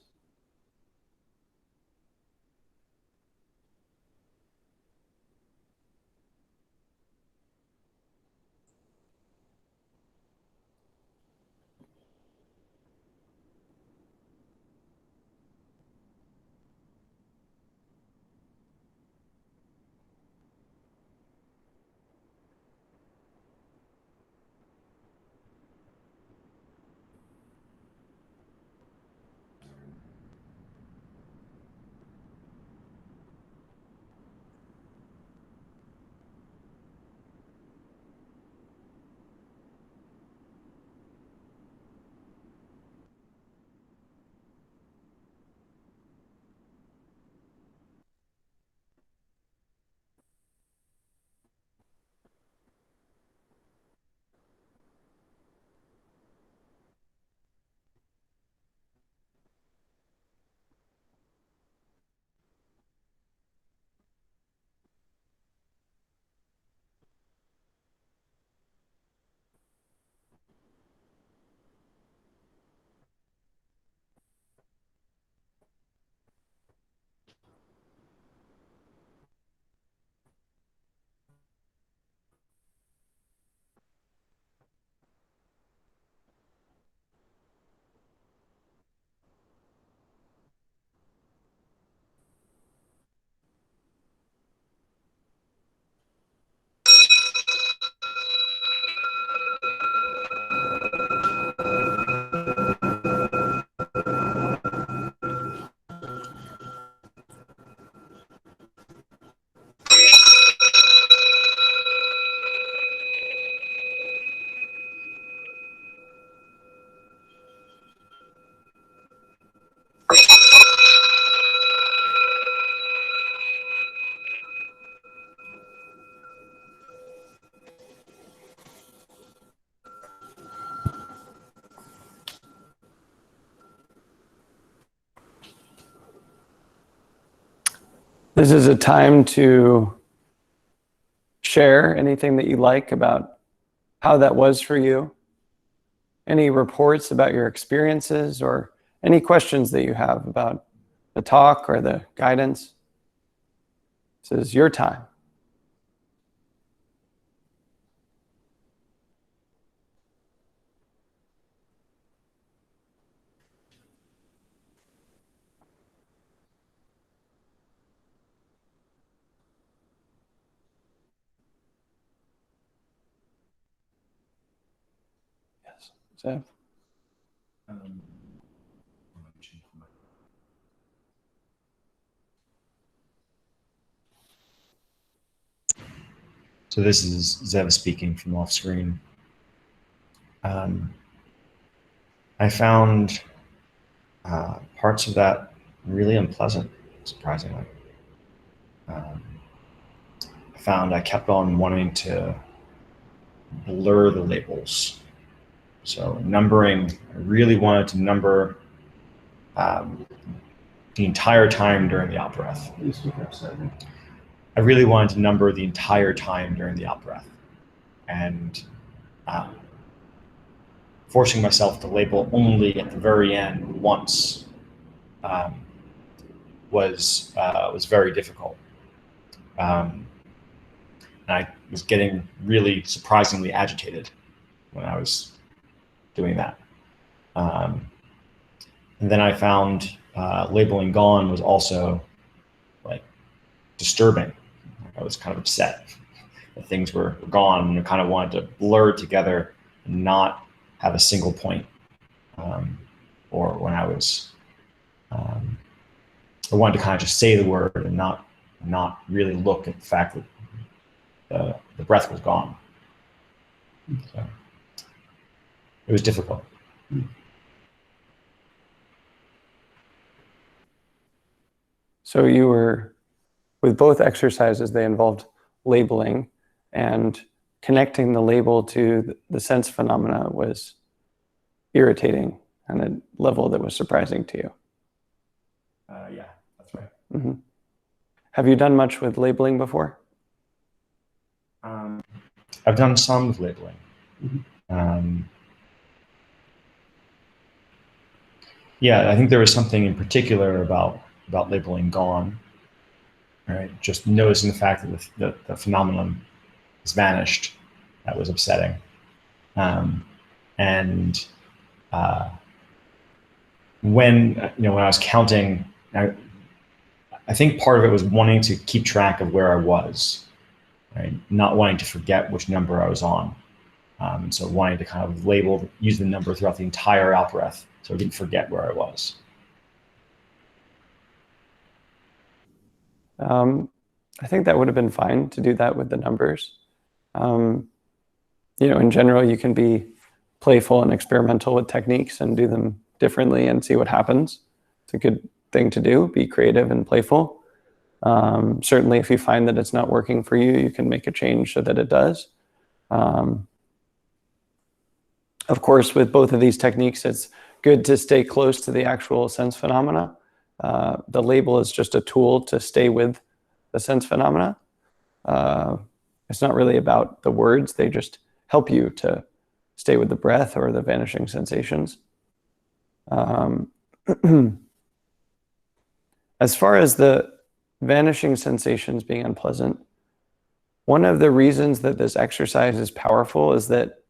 This is a time to share anything that you like about how that was for you, any reports about your experiences, or any questions that you have about the talk or the guidance. This is your time. Yes, Zev? So this is Zev speaking from off screen. I found parts of that really unpleasant, surprisingly. I found I kept on wanting to blur the labels. So numbering, I really wanted to number the entire time during the out breath. I really wanted to number the entire time during the out breath. And forcing myself to label only at the very end once was very difficult. And I was getting really surprisingly agitated when I was doing that. And then I found labeling gone was also like disturbing. I was kind of upset that things were gone, and I kind of wanted to blur together and not have a single point. Or when I was, I wanted to kind of just say the word and not really look at the fact that the breath was gone. So it was difficult. So you were with both exercises, they involved labeling, and connecting the label to the sense phenomena was irritating on a level that was surprising to you. Yeah, that's right. Mm-hmm. Have you done much with labeling before? I've done some with labeling. Mm-hmm. Yeah, I think there was something in particular about labeling gone, right? Just noticing the fact that the phenomenon has vanished, that was upsetting. When when I was counting, I think part of it was wanting to keep track of where I was, right? Not wanting to forget which number I was on. So wanting to kind of use the number throughout the entire out breath so I didn't forget where I was. I think that would have been fine to do that with the numbers. In general, you can be playful and experimental with techniques and do them differently and see what happens. It's a good thing to do, be creative and playful. Certainly, if you find that it's not working for you, you can make a change so that it does. Of course, with both of these techniques, it's good to stay close to the actual sense phenomena. The label is just a tool to stay with the sense phenomena. It's not really about the words. They just help you to stay with the breath or the vanishing sensations. As far as the vanishing sensations being unpleasant, one of the reasons that this exercise is powerful is that,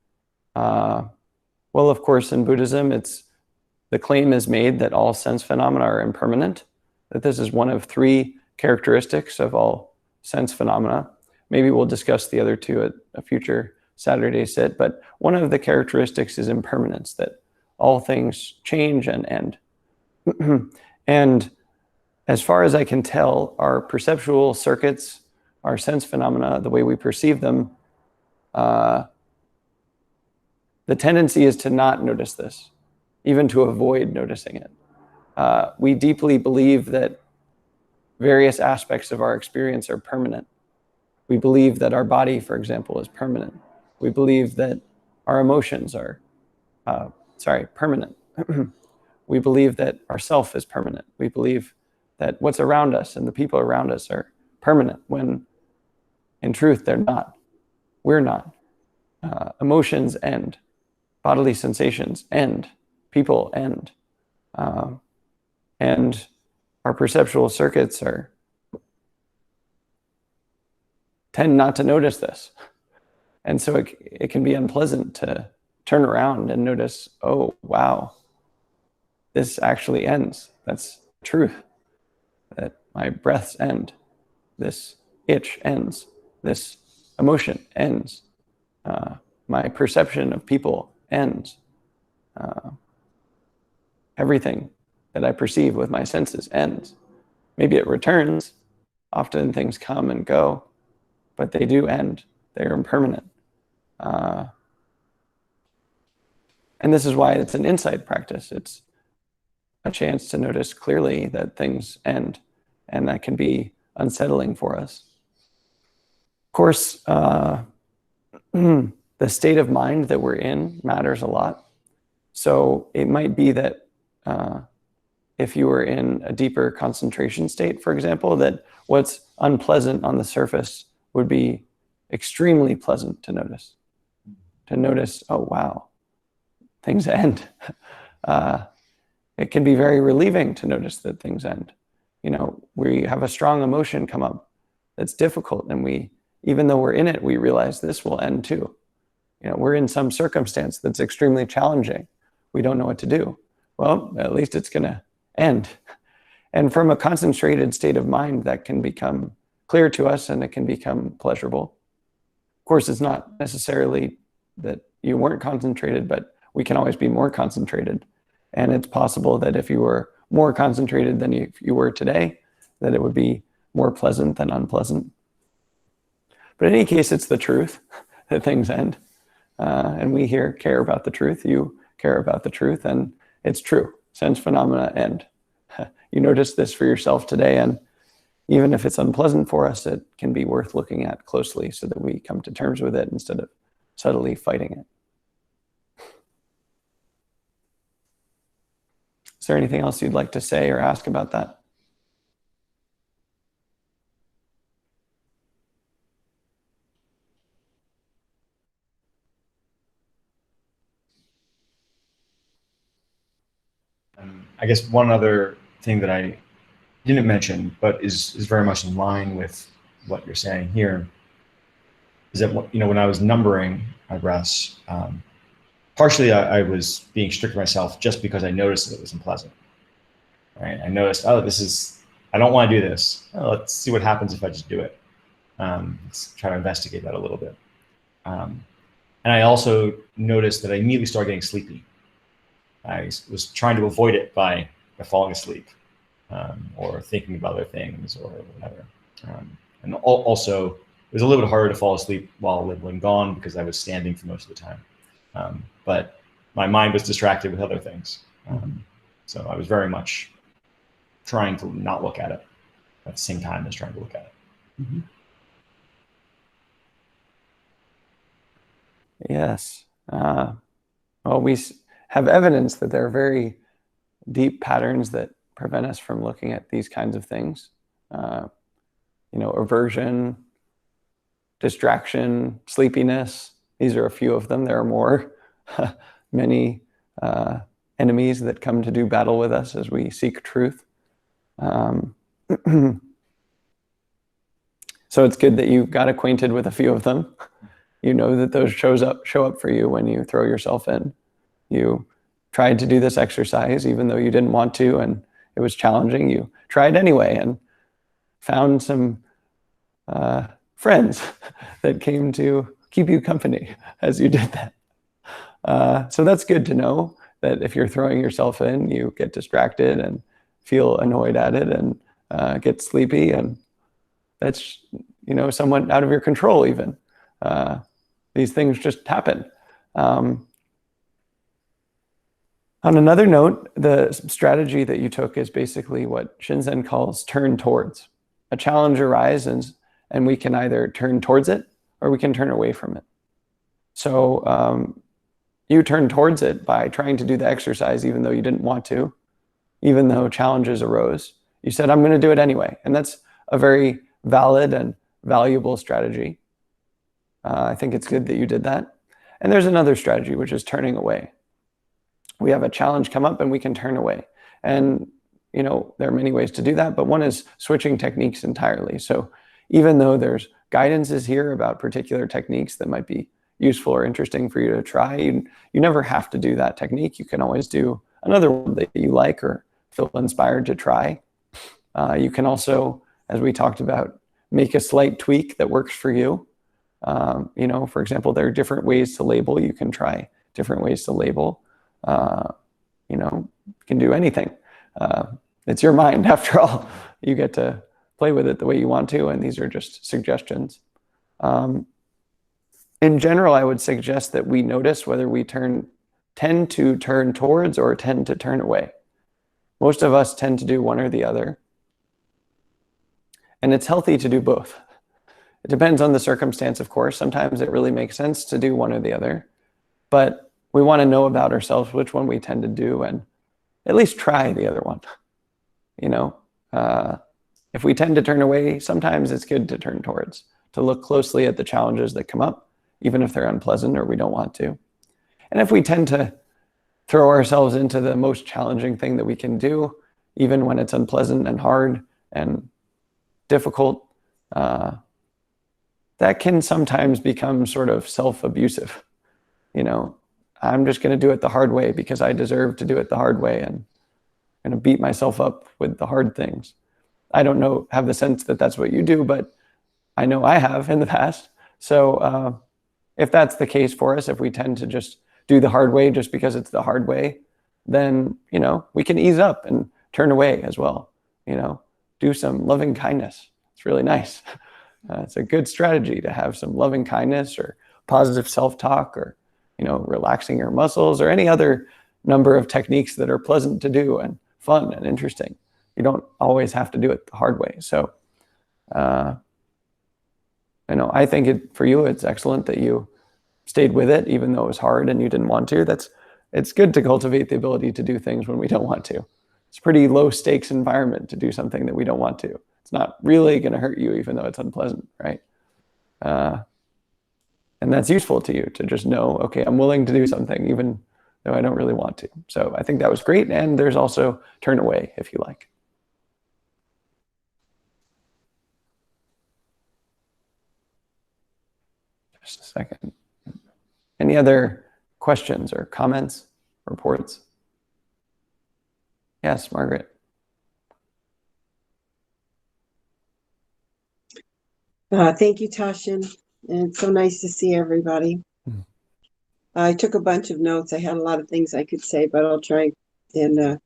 well, of course, in Buddhism, the claim is made that all sense phenomena are impermanent, that this is one of three characteristics of all sense phenomena. Maybe we'll discuss the other two at a future Saturday sit, but one of the characteristics is impermanence, that all things change and end. And as far as I can tell, our perceptual circuits, our sense phenomena, the way we perceive them, the tendency is to not notice this, even to avoid noticing it. We deeply believe that various aspects of our experience are permanent. We believe that our body, for example, is permanent. We believe that our emotions are, permanent. We believe that our self is permanent. We believe that what's around us and the people around us are permanent, when in truth, they're not. We're not. Emotions end. Bodily sensations end. People end. And our perceptual circuits tend not to notice this. And so it can be unpleasant to turn around and notice, oh, wow, this actually ends. That's truth. That my breaths end. This itch ends. This emotion ends. My perception of people ends. Everything that I perceive with my senses ends. Maybe it returns. Often things come and go, but they do end. They're impermanent. And this is why it's an insight practice. It's a chance to notice clearly that things end, and that can be unsettling for us. Of course, the state of mind that we're in matters a lot. So it might be that if you were in a deeper concentration state, for example, that what's unpleasant on the surface would be extremely pleasant to notice. To notice, oh, wow, things end. It can be very relieving to notice that things end. We have a strong emotion come up that's difficult, and even though we're in it, we realize this will end too. We're in some circumstance that's extremely challenging. We don't know what to do. Well, at least it's going to end. And from a concentrated state of mind, that can become clear to us, and it can become pleasurable. Of course, it's not necessarily that you weren't concentrated, but we can always be more concentrated. And it's possible that if you were more concentrated than if you were today, that it would be more pleasant than unpleasant. But in any case, it's the truth that things end. And we here care about the truth. You care about the truth, and it's true. Sense phenomena end. You notice this for yourself today, and even if it's unpleasant for us, it can be worth looking at closely so that we come to terms with it instead of subtly fighting it. Is there anything else you'd like to say or ask about that? I guess one other thing that I didn't mention, but is very much in line with what you're saying here, is that when I was numbering my breaths, partially I was being strict with myself just because I noticed that it was unpleasant. Right? I noticed, oh, I don't want to do this. Oh, let's see what happens if I just do it. Let's try to investigate that a little bit. And I also noticed that I immediately started getting sleepy. I was trying to avoid it by falling asleep or thinking about other things or whatever. And also, it was a little bit harder to fall asleep while labeling gone because I was standing for most of the time. But my mind was distracted with other things. So I was very much trying to not look at it at the same time as trying to look at it. Mm-hmm. Yes. Well, we have evidence that there are very deep patterns that prevent us from looking at these kinds of things. Aversion, distraction, sleepiness. These are a few of them. There are more, many enemies that come to do battle with us as we seek truth. So it's good that you got acquainted with a few of them. You know that those show up for you when you throw yourself in. You tried to do this exercise even though you didn't want to and it was challenging. You tried anyway and found some friends that came to keep you company as you did that. So that's good to know that if you're throwing yourself in, you get distracted and feel annoyed at it and get sleepy, and that's somewhat out of your control even. These things just happen. On another note, the strategy that you took is basically what Shinzen calls turn towards. A challenge arises and we can either turn towards it or we can turn away from it. So you turn towards it by trying to do the exercise even though you didn't want to, even though challenges arose. You said, I'm going to do it anyway. And that's a very valid and valuable strategy. I think it's good that you did that. And there's another strategy, which is turning away. We have a challenge come up and we can turn away. And, there are many ways to do that, but one is switching techniques entirely. So even though there's guidances here about particular techniques that might be useful or interesting for you to try, you never have to do that technique. You can always do another one that you like or feel inspired to try. You can also, as we talked about, make a slight tweak that works for you. For example, there are different ways to label. You can try different ways to label. You can do anything. It's your mind after all. You get to play with it the way you want to, and these are just suggestions. In general, I would suggest that we notice whether we tend to turn towards or tend to turn away. Most of us tend to do one or the other. And it's healthy to do both. It depends on the circumstance, of course. Sometimes it really makes sense to do one or the other. But we want to know about ourselves which one we tend to do and at least try the other one. If we tend to turn away, sometimes it's good to turn towards, to look closely at the challenges that come up, even if they're unpleasant or we don't want to. And if we tend to throw ourselves into the most challenging thing that we can do, even when it's unpleasant and hard and difficult, that can sometimes become sort of self-abusive. I'm just going to do it the hard way because I deserve to do it the hard way, and I'm going to beat myself up with the hard things. I don't have the sense that that's what you do, but I know I have in the past. So if that's the case for us, if we tend to just do the hard way just because it's the hard way, then, we can ease up and turn away as well. Do some loving kindness. It's really nice. It's a good strategy to have some loving kindness or positive self-talk or, relaxing your muscles or any other number of techniques that are pleasant to do and fun and interesting. You don't always have to do it the hard way. So I think for you, it's excellent that you stayed with it, even though it was hard and you didn't want to. It's good to cultivate the ability to do things when we don't want to. It's a pretty low stakes environment to do something that we don't want to. It's not really going to hurt you, even though it's unpleasant, right? And that's useful to you to just know, okay, I'm willing to do something, even though I don't really want to. So I think that was great. And there's also turn away if you like. Just a second. Any other questions or comments, reports? Yes, Margaret. Thank you, Tasshin. And it's so nice to see everybody. I took a bunch of notes. I had a lot of things I could say, but I'll try and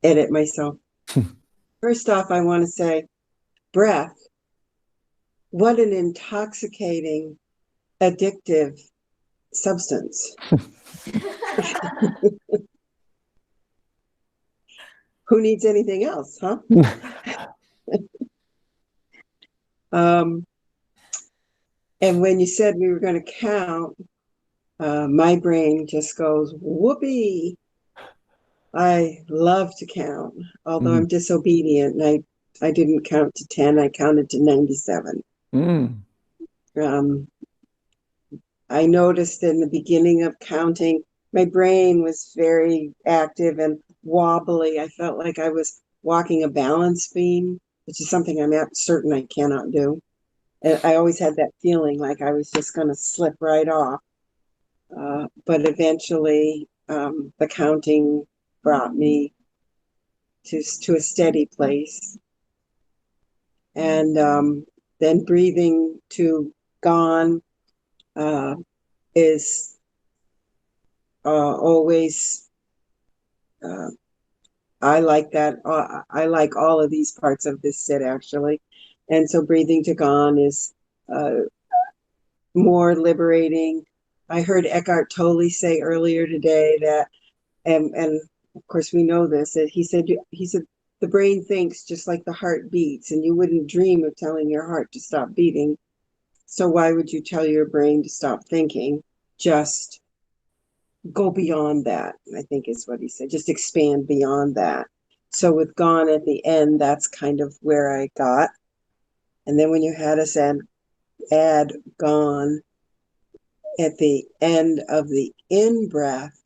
edit myself. First off, I want to say, breath. What an intoxicating, addictive substance. Who needs anything else, huh? And when you said we were going to count, my brain just goes, whoopee. I love to count, although I'm disobedient. And I didn't count to 10. I counted to 97. I noticed in the beginning of counting, my brain was very active and wobbly. I felt like I was walking a balance beam, which is something I'm certain I cannot do. And I always had that feeling like I was just going to slip right off. But eventually, the counting brought me to a steady place. And then breathing to gone is always, I like that. I like all of these parts of this sit, actually. And so breathing to gone is more liberating. I heard Eckhart Tolle say earlier today that, and of course we know this, that he said the brain thinks just like the heart beats, and you wouldn't dream of telling your heart to stop beating. So why would you tell your brain to stop thinking? Just go beyond that, I think is what he said. Just expand beyond that. So with gone at the end, that's kind of where I got. And then when you had us add gone at the end of the in-breath,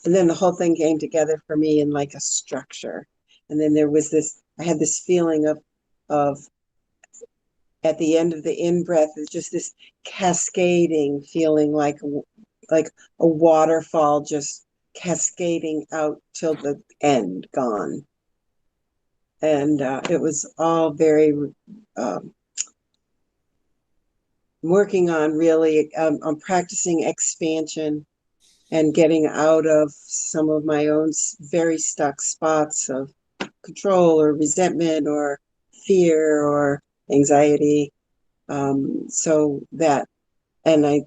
and then the whole thing came together for me in like a structure. And then there was this, I had this feeling of at the end of the in-breath, it's just this cascading feeling like a waterfall just cascading out till the end, gone. And it was all very working on really on practicing expansion and getting out of some of my own very stuck spots of control or resentment or fear or anxiety. So that, and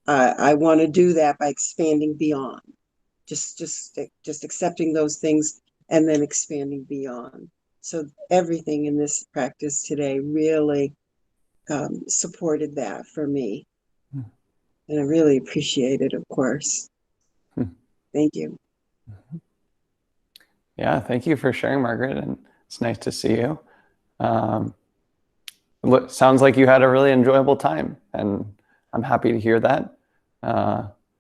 I want to do that by expanding beyond, just accepting those things and then expanding beyond. So everything in this practice today really supported that for me. And I really appreciate it, of course. Thank you. Yeah, thank you for sharing, Margaret. And it's nice to see you. Sounds like you had a really enjoyable time, and I'm happy to hear that.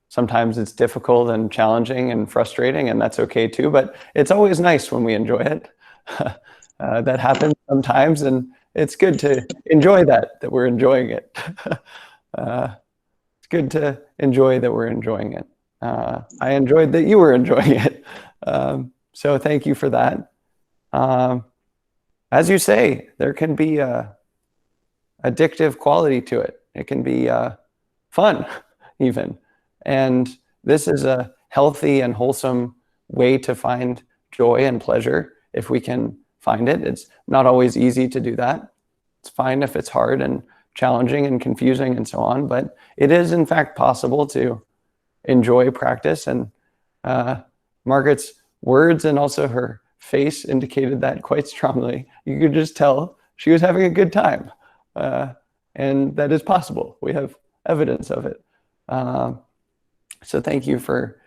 Sometimes it's difficult and challenging and frustrating, and that's okay too, but it's always nice when we enjoy it. That happens sometimes, and it's good to enjoy that we're enjoying it. It's good to enjoy that we're enjoying it. I enjoyed that you were enjoying it. So thank you for that. As you say, there can be a addictive quality to it. It can be fun even. And this is a healthy and wholesome way to find joy and pleasure if we can find it. It's not always easy to do that. It's fine if it's hard and challenging and confusing and so on, but it is in fact possible to enjoy practice. And Margaret's words and also her face indicated that quite strongly. You could just tell she was having a good time. And that is possible. We have evidence of it. So thank you for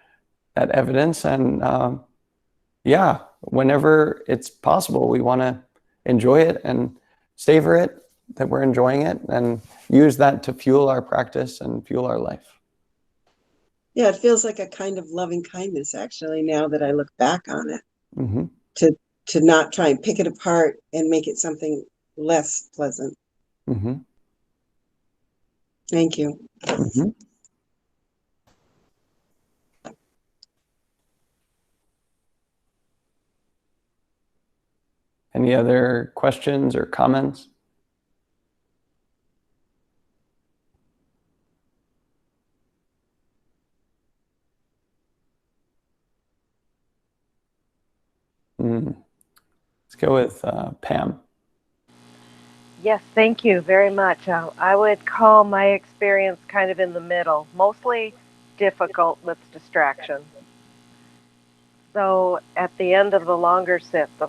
that evidence. And yeah, whenever it's possible, we want to enjoy it and savor it, that we're enjoying it, and use that to fuel our practice and fuel our life. Yeah, it feels like a kind of loving kindness, actually, now that I look back on it. Mm-hmm. To not try and pick it apart and make it something less pleasant. Mm-hmm. Thank you. Mm-hmm. Any other questions or comments? Let's go with Pam. Yes, thank you very much. I would call my experience kind of in the middle, mostly difficult with distraction. So at the end of the longer sit, the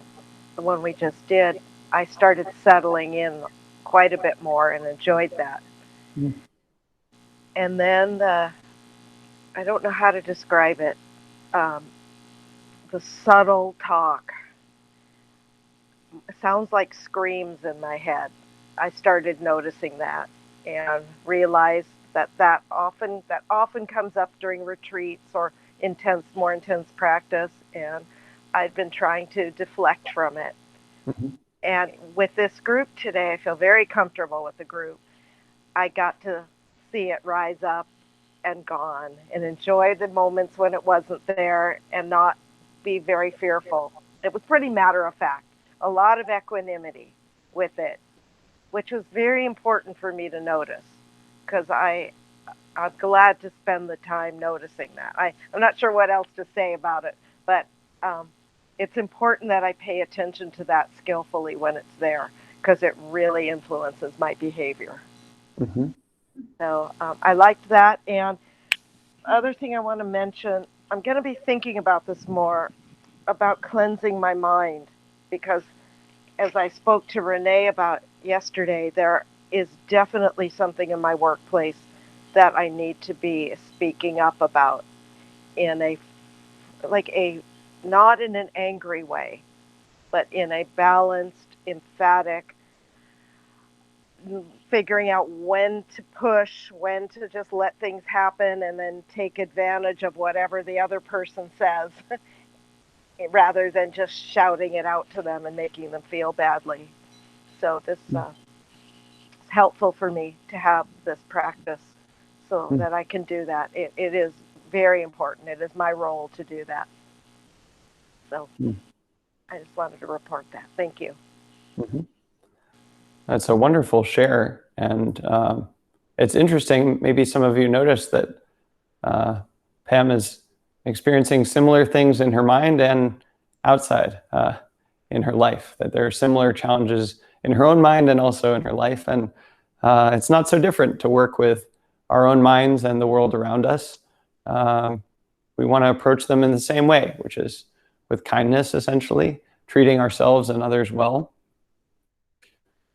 one we just did, I started settling in quite a bit more and enjoyed that. Mm. And then I don't know how to describe it, the subtle talk. It sounds like screams in my head. I started noticing that and realized that often comes up during retreats or more intense practice, and I've been trying to deflect from it. Mm-hmm. And with this group today, I feel very comfortable with the group. I got to see it rise up and gone and enjoy the moments when it wasn't there and not be very fearful. It was pretty matter of fact. A lot of equanimity with it, which was very important for me to notice, because I'm glad to spend the time noticing that. I'm not sure what else to say about it, but it's important that I pay attention to that skillfully when it's there, because it really influences my behavior. Mm-hmm. So I liked that. And other thing I want to mention, I'm going to be thinking about this more, about cleansing my mind, because as I spoke to Renee about yesterday, there is definitely something in my workplace that I need to be speaking up about in not in an angry way, but in a balanced, emphatic, figuring out when to push, when to just let things happen and then take advantage of whatever the other person says rather than just shouting it out to them and making them feel badly. So this is helpful for me to have this practice so that I can do that. It is very important. It is my role to do that. So I just wanted to report that. Thank you. Mm-hmm. That's a wonderful share. And it's interesting, maybe some of you noticed that Pam is experiencing similar things in her mind and outside in her life, that there are similar challenges in her own mind and also in her life. And it's not so different to work with our own minds and the world around us. We want to approach them in the same way, which is with kindness, essentially, treating ourselves and others well.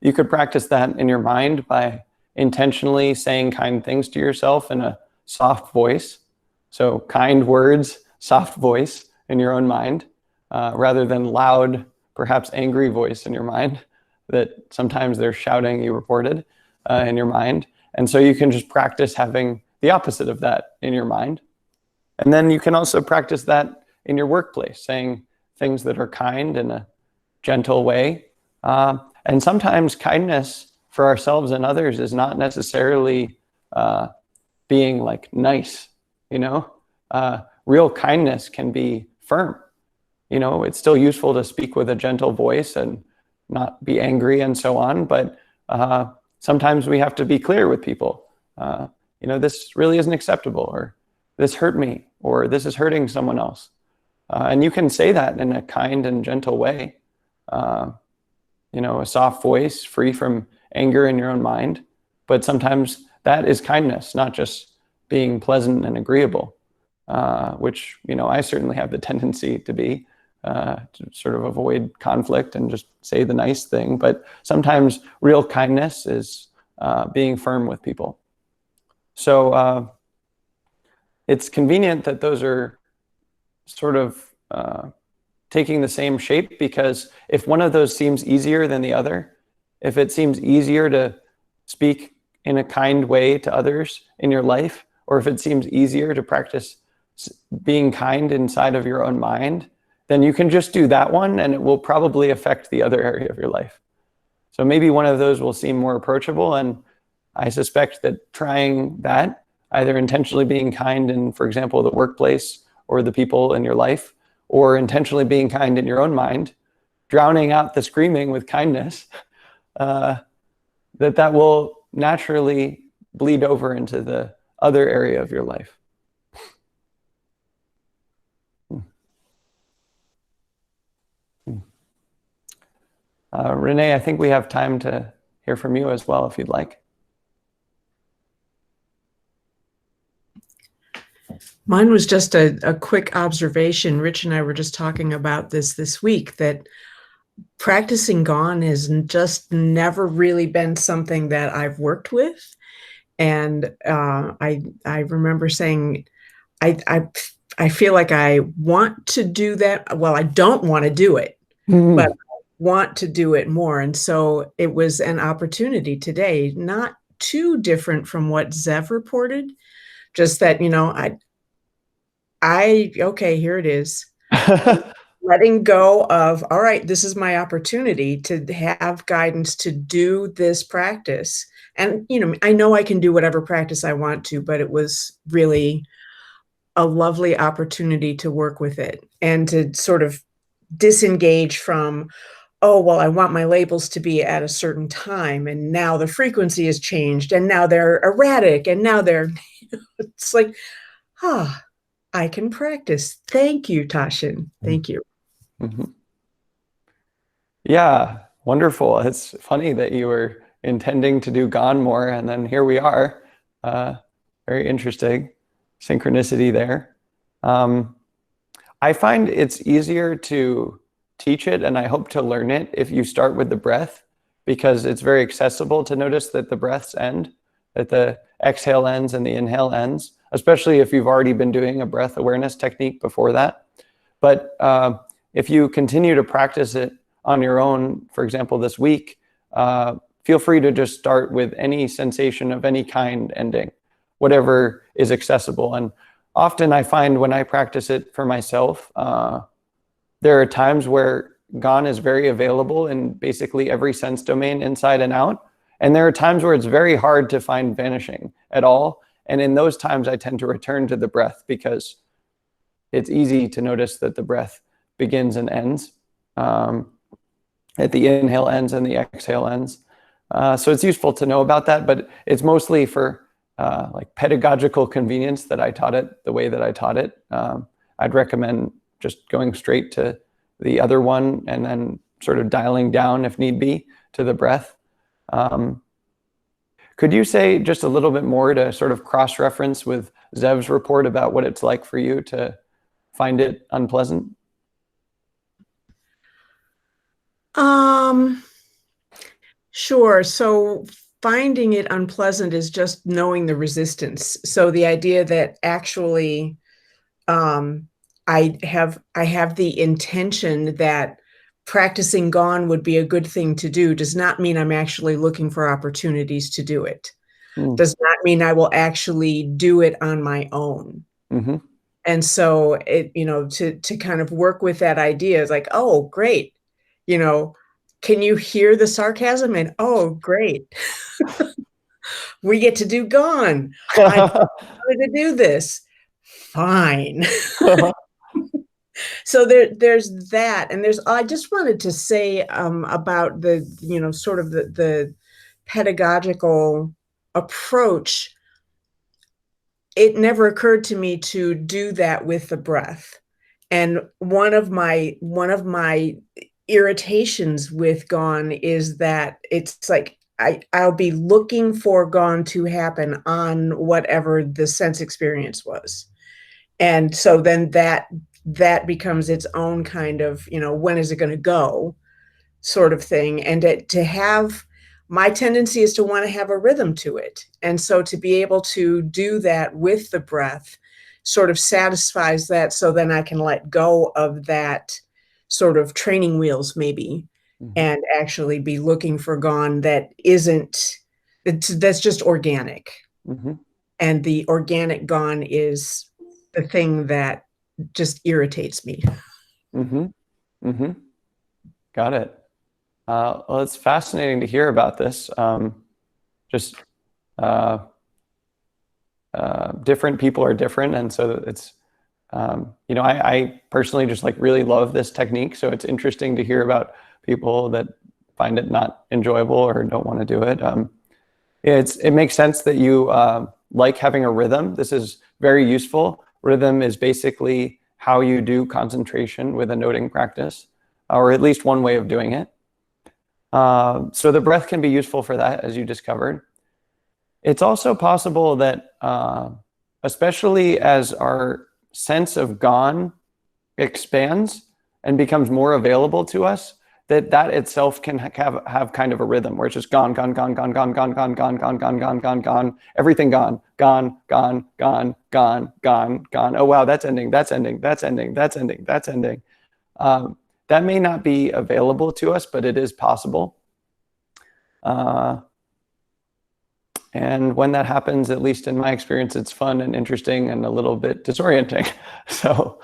You could practice that in your mind by intentionally saying kind things to yourself in a soft voice. So kind words, soft voice in your own mind, rather than loud, perhaps angry voice in your mind that sometimes they're shouting, you reported, in your mind. And so you can just practice having the opposite of that in your mind. And then you can also practice that in your workplace, saying things that are kind in a gentle way. And sometimes kindness for ourselves and others is not necessarily being like nice, you know? Real kindness can be firm. You know, it's still useful to speak with a gentle voice and not be angry and so on, but sometimes we have to be clear with people. You know, this really isn't acceptable, or this hurt me, or this is hurting someone else. And you can say that in a kind and gentle way. You know, a soft voice, free from anger in your own mind. But sometimes that is kindness, not just being pleasant and agreeable, which, you know, I certainly have the tendency to be. to sort of avoid conflict and just say the nice thing. But sometimes real kindness is being firm with people. So it's convenient that those are sort of taking the same shape, because if one of those seems easier than the other, if it seems easier to speak in a kind way to others in your life, or if it seems easier to practice being kind inside of your own mind, then you can just do that one and it will probably affect the other area of your life. So maybe one of those will seem more approachable, and I suspect that trying that, either intentionally being kind in, for example, the workplace or the people in your life, or intentionally being kind in your own mind, drowning out the screaming with kindness, that will naturally bleed over into the other area of your life. Renee, I think we have time to hear from you as well, if you'd like. Mine was just a quick observation. Rich and I were just talking about this week, that practicing Gone has just never really been something that I've worked with. And I remember saying, I feel like I want to do that. Well, I don't want to do it, but I want to do it more. And so it was an opportunity today, not too different from what Zev reported, just that, you know, okay, here it is. Letting go of, all right, this is my opportunity to have guidance to do this practice. And, you know I can do whatever practice I want to, but it was really a lovely opportunity to work with it and to sort of disengage from, oh, well, I want my labels to be at a certain time, and now the frequency has changed, and now they're erratic, and now they're, it's like, I can practice. Thank you, Tasshin. Thank you. Mm-hmm. Yeah, wonderful. It's funny that you were intending to do Gone more, and then here we are. Very interesting synchronicity there. I find it's easier to teach it, and I hope to learn it, if you start with the breath, because it's very accessible to notice that the breaths end, that the exhale ends and the inhale ends, especially if you've already been doing a breath awareness technique before that. But if you continue to practice it on your own, for example, this week, feel free to just start with any sensation of any kind ending, whatever is accessible. And often I find when I practice it for myself, there are times where Gone is very available in basically every sense domain inside and out. And there are times where it's very hard to find vanishing at all. And in those times, I tend to return to the breath, because it's easy to notice that the breath begins and ends, at the inhale ends and the exhale ends. So it's useful to know about that, but it's mostly for like pedagogical convenience that I taught it the way that I taught it. I'd recommend just going straight to the other one and then sort of dialing down, if need be, to the breath. Could you say just a little bit more to sort of cross-reference with Zev's report about what it's like for you to find it unpleasant? Sure. So finding it unpleasant is just knowing the resistance. So the idea that actually I have the intention that practicing Gone would be a good thing to do does not mean I'm actually looking for opportunities to do it. Does not mean I will actually do it on my own. Mm-hmm. And so it, to kind of work with that idea is like, oh, great. Can you hear the sarcasm? And oh, great. We get to do Gone. I wanted to do this. Fine. So there's that, and I just wanted to say about the sort of the pedagogical approach. It never occurred to me to do that with the breath, and one of my irritations with Gone is that it's like I'll be looking for Gone to happen on whatever the sense experience was. And so then that that becomes its own kind of, when is it going to go sort of thing. And to have, my tendency is to want to have a rhythm to it. And so to be able to do that with the breath sort of satisfies that, so then I can let go of that sort of training wheels maybe, and actually be looking for gone that that's just organic. And the organic gone is the thing that just irritates me. Got it. Well, it's fascinating to hear about this. Different people are different, and so it's I personally just like really love this technique. So it's interesting to hear about people that find it not enjoyable or don't want to do it. It makes sense that you like having a rhythm. This is very useful. Rhythm is basically how you do concentration with a noting practice, or at least one way of doing it. So the breath can be useful for that, as you discovered. It's also possible that, especially as our sense of gone expands and becomes more available to us, that itself can have kind of a rhythm where it's just gone, gone, gone, gone, gone, gone, gone, gone, gone, gone, gone, gone, gone, everything gone, gone, gone, gone, gone, gone, gone. Oh wow, that's ending, that's ending, that's ending, that's ending, that's ending. That may not be available to us, but it is possible. And when that happens, at least in my experience, it's fun and interesting and a little bit disorienting. So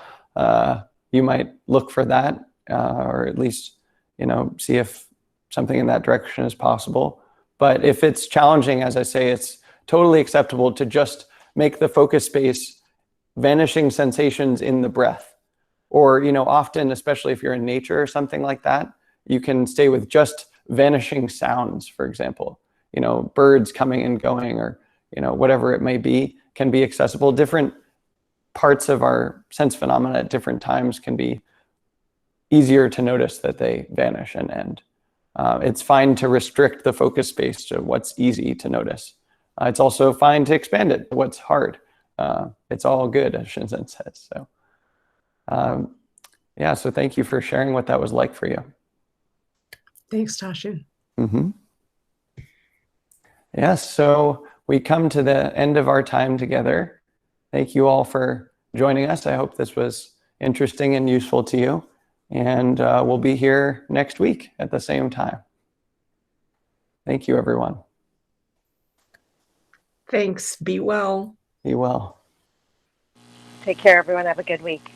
you might look for that, or at least, see if something in that direction is possible. But if it's challenging, as I say, it's totally acceptable to just make the focus space vanishing sensations in the breath. Or, often, especially if you're in nature or something like that, you can stay with just vanishing sounds, for example. Birds coming and going, or, whatever it may be, can be accessible. Different parts of our sense phenomena at different times can be easier to notice that they vanish and end. It's fine to restrict the focus space to what's easy to notice. It's also fine to expand it to what's hard. It's all good, as Shinzen says. So, yeah, so thank you for sharing what that was like for you. Thanks, Tasshin. Yes, so we come to the end of our time together. Thank you all for joining us. I hope this was interesting and useful to you. And we'll be here next week at the same time. Thank you, everyone. Thanks. Be well. Be well. Take care, everyone. Have a good week.